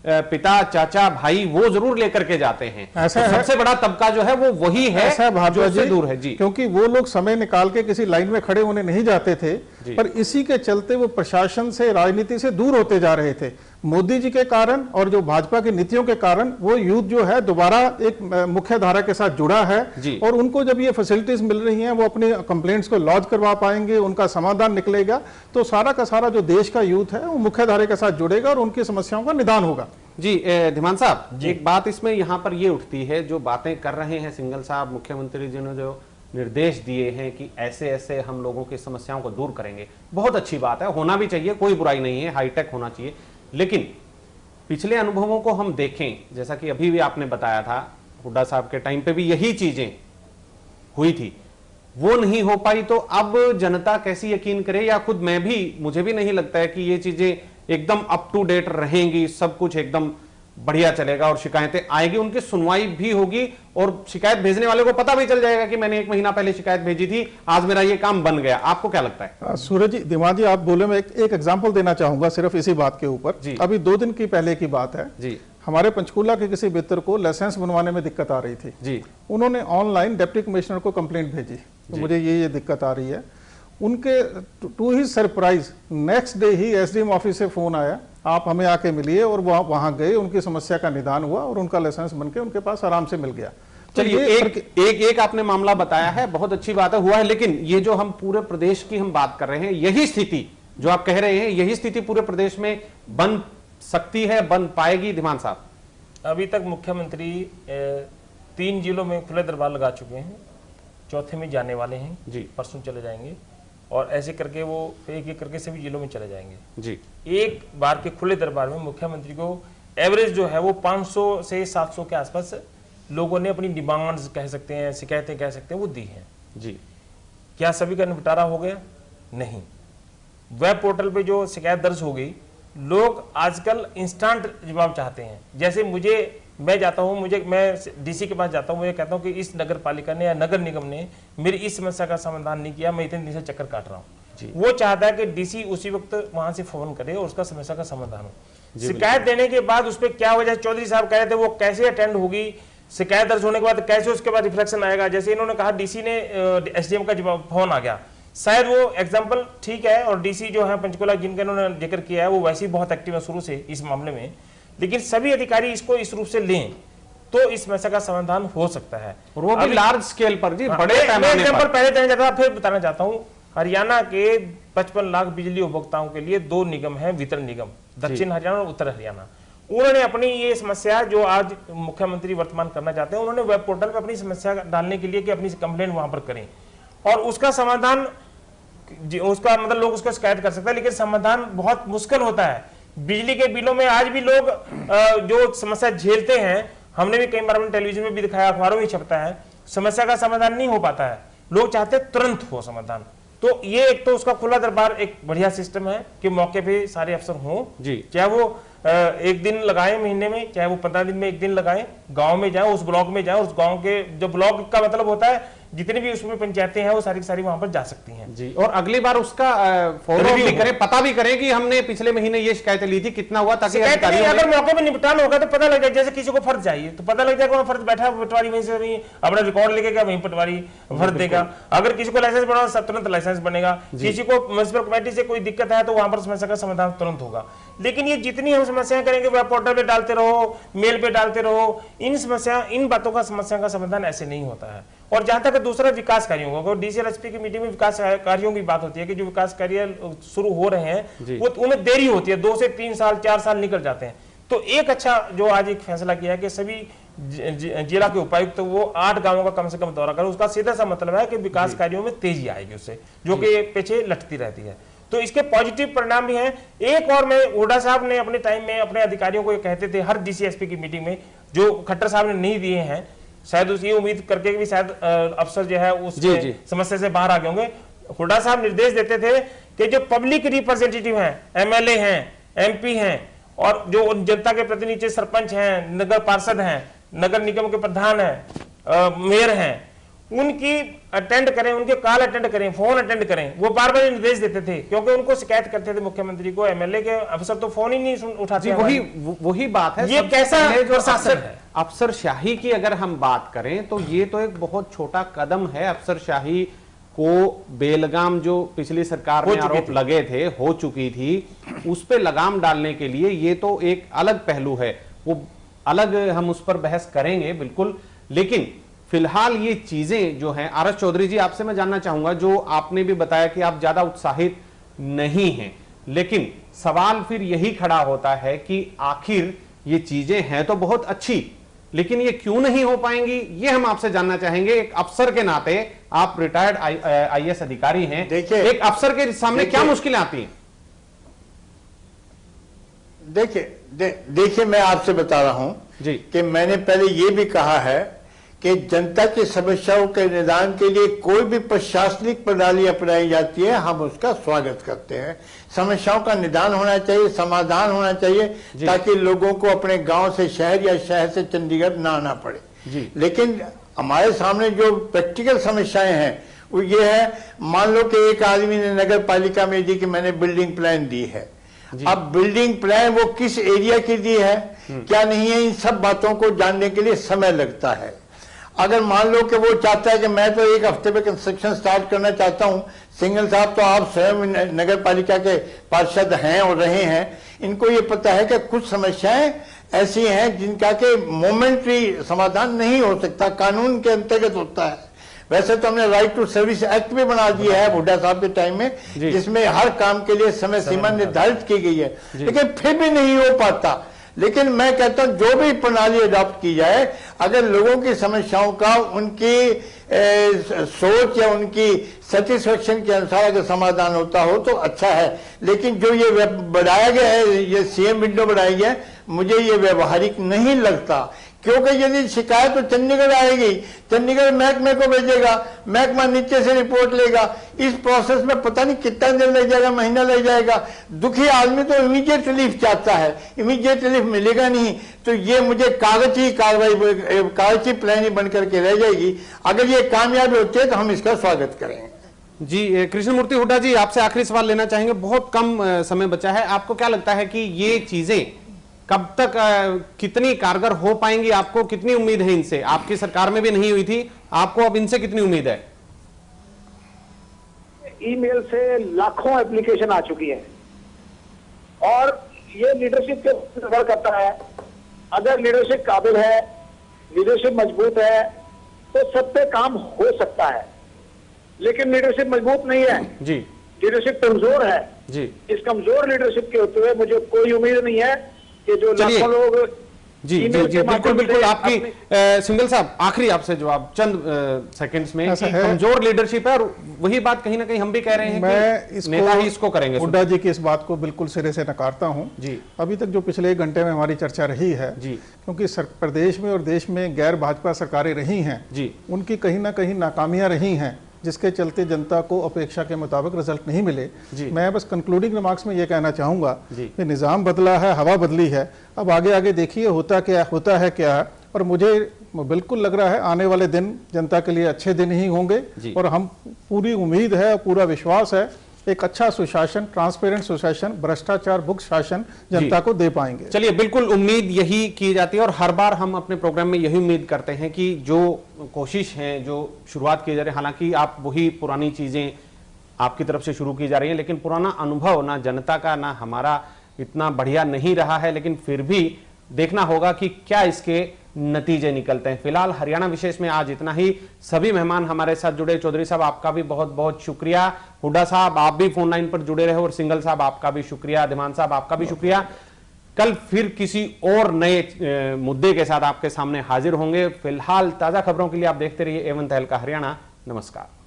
पिता, चाचा, भाई वो जरूर लेकर के जाते हैं। ऐसा तो सबसे बड़ा तबका जो है वो वही है, ऐसा जो से दूर है जी, क्योंकि वो लोग समय निकाल के किसी लाइन में खड़े होने नहीं जाते थे, पर इसी के चलते वो प्रशासन से, राजनीति से दूर होते जा रहे थे। मोदी जी के कारण और जो भाजपा की नीतियों के कारण वो यूथ जो है दोबारा एक मुख्य धारा के साथ जुड़ा है, और उनको जब ये फैसिलिटीज मिल रही हैं वो अपनी कंप्लेंट्स को लॉन्च करवा पाएंगे, उनका समाधान निकलेगा, तो सारा का सारा जो देश का यूथ है वो मुख्य धारा के साथ जुड़ेगा और उनकी समस्याओं का निदान होगा। जी धीमान साहब, एक बात इसमें यहाँ पर ये उठती है, जो बातें कर रहे हैं सिंघल साहब, मुख्यमंत्री जी ने जो निर्देश दिए हैं कि ऐसे ऐसे हम लोगों की समस्याओं को दूर करेंगे, बहुत अच्छी बात है, होना भी चाहिए, कोई बुराई नहीं है, हाईटेक होना चाहिए। लेकिन पिछले अनुभवों को हम देखें, जैसा कि अभी भी आपने बताया था, हुड्डा साहब के टाइम पे भी यही चीजें हुई थी, वो नहीं हो पाई, तो अब जनता कैसी यकीन करे, या खुद मैं भी, मुझे भी नहीं लगता है कि ये चीजें एकदम अप टू डेट रहेंगी, सब कुछ एकदम बढ़िया चलेगा और शिकायतें आएगी, उनकी सुनवाई भी होगी और शिकायत भेजने वाले को पता भी चल जाएगा कि मैंने 1 महीना पहले शिकायत भेजी थी, आज मेरा ये काम बन गया। आपको क्या लगता है? सूरज जी, दिमाग जी, आप बोले, मैं एक एग्जांपल देना चाहूंगा सिर्फ इसी बात के ऊपर। अभी 2 दिन की पहले की बात है जी, हमारे पंचकूला के किसी मित्र को लाइसेंस बनवाने में दिक्कत आ रही थी जी, उन्होंने ऑनलाइन डिप्टी कमिश्नर को कंप्लेंट भेजी, तो मुझे ये दिक्कत आ रही है। उनके टू ही सरप्राइज नेक्स्ट डे ही एसडीएम ऑफिस से फोन आया, आप हमें आके मिलिए, और वहां गए, उनकी समस्या का निदान हुआ और उनका लाइसेंस बनके उनके पास आराम से मिल गया। चलिए, एक आपने मामला बताया है, बहुत अच्छी बात है, हुआ है, लेकिन ये जो हम पूरे प्रदेश की हम बात कर रहे हैं, यही स्थिति जो आप कह रहे हैं, यही स्थिति पूरे प्रदेश में बन सकती है, बन पाएगी? धीमान साहब, अभी तक मुख्यमंत्री 3 जिलों में खुले दरबार लगा चुके हैं, चौथे में जाने वाले हैं जी, परसों चले जाएंगे, और ऐसे करके वो एक एक करके सभी जिलों में चले जाएंगे जी। एक बार के खुले दरबार में मुख्यमंत्री को एवरेज जो है वो 500 से 700 के आसपास लोगों ने अपनी डिमांड्स कह सकते हैं, शिकायतें कह सकते हैं, वो दी हैं जी। क्या सभी का निपटारा हो गया? नहीं। वेब पोर्टल पे जो शिकायत दर्ज हो गई, लोग आजकल इंस्टेंट जवाब चाहते हैं। जैसे मैं जाता हूँ, मैं डीसी के पास जाता हूँ, मुझे कहता हूँ कि इस नगर पालिका ने या नगर निगम ने मेरी इस समस्या का समाधान नहीं किया, मैं इतने दिन से चक्कर काट रहा हूँ। वो चाहता है कि डीसी उसी वक्त वहां से फोन करे और उसका समस्या का समाधान हो। शिकायत देने के बाद उस पर क्या वजह, चौधरी साहब कह रहे थे, वो कैसे अटेंड होगी, शिकायत दर्ज होने के बाद कैसे उसके बाद रिफ्लेक्शन आएगा। जैसे इन्होंने कहा डीसी ने एसडीएम का जवाब फोन आ गया, शायद वो एग्जाम्पल ठीक है, और डीसी जो है पंचकुला जिनका इन्होंने जिक्र किया है वो वैसे ही बहुत एक्टिव है शुरू से इस मामले में, लेकिन सभी अधिकारी इसको इस रूप से लें तो इस समस्या का समाधान हो सकता है, और वो भी लार्ज स्केल पर जी, बड़े पैमाने पर। पहले देना चाहता था, फिर बताना चाहता हूँ, हरियाणा के 55 लाख बिजली उपभोक्ताओं के लिए 2 निगम है, वितरण निगम, दक्षिण हरियाणा और उत्तर हरियाणा। उन्होंने अपनी ये समस्या जो आज मुख्यमंत्री वर्तमान करना चाहते हैं, उन्होंने वेब पोर्टल पर अपनी समस्या डालने के लिए कि अपनी कंप्लेंट वहां पर करें और उसका समाधान, उसका मतलब लोग उसको शिकायत कर सकते हैं, लेकिन समाधान बहुत मुश्किल होता है। बिजली के बिलों में आज भी लोग जो समस्या झेलते हैं, हमने भी कई बार अपने टेलीविजन में भी दिखाया, अखबारों में छपता है, समस्या का समाधान नहीं हो पाता है, लोग चाहते हैं तुरंत हो समाधान। तो ये एक तो उसका खुला दरबार एक बढ़िया सिस्टम है कि मौके पे सारे अफसर हों जी, चाहे वो 1 दिन लगाए महीने में, चाहे वो 15 दिन में 1 दिन लगाए, गांव में जाए, उस ब्लॉक में जाए, उस गांव के, जो ब्लॉक का मतलब होता है जितनी भी उसमें पंचायतें हैं वो सारी की सारी वहां पर जा सकती हैं जी। और अगली बार उसका फॉलो भी करें, पता भी करें कि हमने पिछले महीने ये शिकायतें ली थी, कितना हुआ, ताकि अगर मौके पर निपटान होगा तो पता लग जाए। जैसे किसी को फर्ज चाहिए तो पता लग जाएगा, फर्ज बैठा पटवारी वहीं से वहीं अपना रिकॉर्ड लेके गया, वहीं पटवारी फर्ज देगा। अगर किसी को लाइसेंस बनाना तुरंत लाइसेंस बनेगा, किसी को म्युनिसिपल कमेटी से कोई दिक्कत है तो वहां पर समस्या का समाधान तुरंत होगा। लेकिन ये जितनी हम समस्याएं करेंगे वेब पोर्टल पे डालते रहो, मेल पे डालते रहो, इन बातों का समस्या का समाधान ऐसे नहीं होता है। और जहां तक दूसरा विकास कार्यों का, डीसीएल एसपी की मीटिंग में विकास कार्यों की बात होती है कि जो विकास कार्य शुरू हो रहे हैं वो उनमें देरी होती है, 2 से 3 साल 4 साल निकल जाते हैं। तो एक अच्छा जो आज एक फैसला किया है कि सभी जिला के उपायुक्त तो वो 8 गांवों का कम से कम दौरा करें। उसका सीधा सा मतलब है कि विकास कार्यों में तेजी आएगी उससे, जो कि पीछे लटती रहती है। तो इसके पॉजिटिव परिणाम भी हैं। एक और मैं हुड्डा साहब ने अपने टाइम में अपने अधिकारियों को कहते थे हर डीसीएसपी की मीटिंग में, जो खट्टर साहब ने नहीं दिए हैं, शायद उसकी उम्मीद करके भी शायद अफसर जो है उस समस्या से बाहर आ गए होंगे। हुड्डा साहब निर्देश देते थे कि जो पब्लिक रिप्रेजेंटेटिव हैं, एमएलए हैं, एमपी हैं और जो जनता के प्रतिनिधि सरपंच हैं, नगर पार्षद हैं, नगर निगम के प्रधान हैं, मेयर हैं, उनकी अटेंड करें, उनके कॉल अटेंड करें, फोन अटेंड करें। वो बार बार निर्देश देते थे क्योंकि उनको शिकायत करते थे मुख्यमंत्री को, एमएलए के अफसर तो फोन ही नहीं उठाते। वही बात है, ये कैसा प्रशासन है। अफसरशाही की अगर हम बात करें तो ये तो एक बहुत छोटा कदम है। अफसरशाही को बेलगाम जो पिछली सरकार में आरोप लगे थे, हो चुकी थी, उस पर लगाम डालने के लिए ये तो एक अलग पहलू है, वो अलग हम उस पर बहस करेंगे बिल्कुल। लेकिन फिलहाल ये चीजें जो हैं, आर एस चौधरी जी आपसे मैं जानना चाहूंगा, जो आपने भी बताया कि आप ज्यादा उत्साहित नहीं हैं, लेकिन सवाल फिर यही खड़ा होता है कि आखिर ये चीजें हैं तो बहुत अच्छी, लेकिन ये क्यों नहीं हो पाएंगी, ये हम आपसे जानना चाहेंगे। एक अफसर के नाते, आप रिटायर्ड आईएएस अधिकारी हैं, देखिए एक अफसर के सामने क्या मुश्किलें आती हैं? देखिए मैं आपसे बता रहा हूं जी कि मैंने पहले ये भी कहा है कि जनता की समस्याओं के निदान के लिए कोई भी प्रशासनिक प्रणाली अपनाई जाती है, हम उसका स्वागत करते हैं। समस्याओं का निदान होना चाहिए, समाधान होना चाहिए, ताकि लोगों को अपने गांव से शहर या शहर से चंडीगढ़ ना आना पड़े। लेकिन हमारे सामने जो प्रैक्टिकल समस्याएं हैं वो ये है, मान लो कि एक आदमी ने नगर पालिका में दी कि मैंने बिल्डिंग प्लान दी है, अब बिल्डिंग प्लान वो किस एरिया की दी है, क्या नहीं है, इन सब बातों को जानने के लिए समय लगता है। अगर मान लो कि वो चाहता है कि मैं तो 1 हफ्ते में कंस्ट्रक्शन स्टार्ट करना चाहता हूं, सिंगल साहब तो आप स्वयं नगर पालिका के पार्षद हैं और रहे हैं, इनको ये पता है कि कुछ समस्याएं ऐसी हैं जिनका के मोमेंट्री समाधान नहीं हो सकता, कानून के अंतर्गत होता है। वैसे तो हमने राइट टू सर्विस एक्ट भी बना दिया है हुड्डा साहब के टाइम में, जिसमें हर काम के लिए समय सीमा निर्धारित की गई है, लेकिन फिर भी नहीं हो पाता। लेकिन मैं कहता हूं जो भी प्रणाली अडॉप्ट की जाए, अगर लोगों की समस्याओं का उनकी सोच या उनकी सेटिस्फेक्शन के अनुसार अगर समाधान होता हो तो अच्छा है। लेकिन जो ये बढ़ाया गया है, ये सीएम विंडो बढ़ाई है, मुझे ये व्यवहारिक नहीं लगता, क्योंकि यदि शिकायत तो चंडीगढ़ आएगी, चंडीगढ़ महकमे को भेजेगा, महकमा नीचे से रिपोर्ट लेगा, इस प्रोसेस में पता नहीं कितना दिन लग जाएगा, महीना लग जाएगा। दुखी आदमी तो इमीडिएट रिलीफ चाहता है, इमीडिएट रिलीफ मिलेगा नहीं, तो ये मुझे कागजी कार्रवाई, कागजी प्लान ही बन करके रह जाएगी। अगर ये कामयाबी होती है तो हम इसका स्वागत करेंगे। जी कृष्णमूर्ति हुड्डा जी, आपसे आखिरी सवाल लेना चाहेंगे, बहुत कम समय बचा है। आपको क्या लगता है कि ये चीजें कब तक कितनी कारगर हो पाएंगी? आपको कितनी उम्मीद है इनसे? आपकी सरकार में भी नहीं हुई थी, आपको अब इनसे कितनी उम्मीद है? ईमेल से लाखों एप्लीकेशन आ चुकी है और ये लीडरशिप के ऊपर निर्भर करता है। अगर लीडरशिप काबिल है, लीडरशिप मजबूत है तो सब पे काम हो सकता है, लेकिन लीडरशिप मजबूत नहीं है जी, लीडरशिप कमजोर है जी। इस कमजोर लीडरशिप के होते हुए मुझे कोई उम्मीद नहीं है कि जो लाखों लोग जी जी जी बिल्कुल बिल्कुल। आपकी सिंगल साहब आखिरी आपसे जवाब चंद सेकंड्स में कि कमजोर लीडरशिप है, और वही बात कहीं ना कहीं हम भी कह रहे हैं कि नेता ही इसको करेंगे। हुड्डा जी की इस बात को बिल्कुल सिरे से नकारता हूं जी। अभी तक जो पिछले 1 घंटे में हमारी चर्चा रही है जी, क्योंकि प्रदेश में और देश में गैर भाजपा सरकारें रही हैं जी, उनकी कहीं ना कहीं नाकामियां रही हैं, जिसके चलते जनता को अपेक्षा के मुताबिक रिजल्ट नहीं मिले। मैं बस कंक्लूडिंग रिमार्क्स में ये कहना चाहूँगा कि निज़ाम बदला है, हवा बदली है, अब आगे आगे देखिए होता है क्या। और मुझे बिल्कुल लग रहा है आने वाले दिन जनता के लिए अच्छे दिन ही होंगे और हम पूरी उम्मीद है, पूरा विश्वास है एक अच्छा सुशासन, ट्रांसपेरेंट सुशासन, भ्रष्टाचार मुक्त शासन जनता को दे पाएंगे। चलिए, बिल्कुल उम्मीद यही की जाती है और हर बार हम अपने प्रोग्राम में यही उम्मीद करते हैं कि जो कोशिश है, जो शुरुआत की जा रही है, हालांकि आप वही पुरानी चीजें आपकी तरफ से शुरू की जा रही है, लेकिन पुराना अनुभव ना जनता का ना हमारा इतना बढ़िया नहीं रहा है, लेकिन फिर भी देखना होगा कि क्या इसके नतीजे निकलते हैं। फिलहाल हरियाणा विशेष में आज इतना ही। सभी मेहमान हमारे साथ जुड़े, चौधरी साहब आपका भी बहुत बहुत शुक्रिया, हुड्डा साहब आप भी फोन लाइन पर जुड़े रहे, और सिंगल साहब आपका भी शुक्रिया, धिमान साहब आपका भी शुक्रिया। कल फिर किसी और नए मुद्दे के साथ आपके सामने हाजिर होंगे। फिलहाल ताजा खबरों के लिए आप देखते रहिए A1 तहलका हरियाणा। नमस्कार।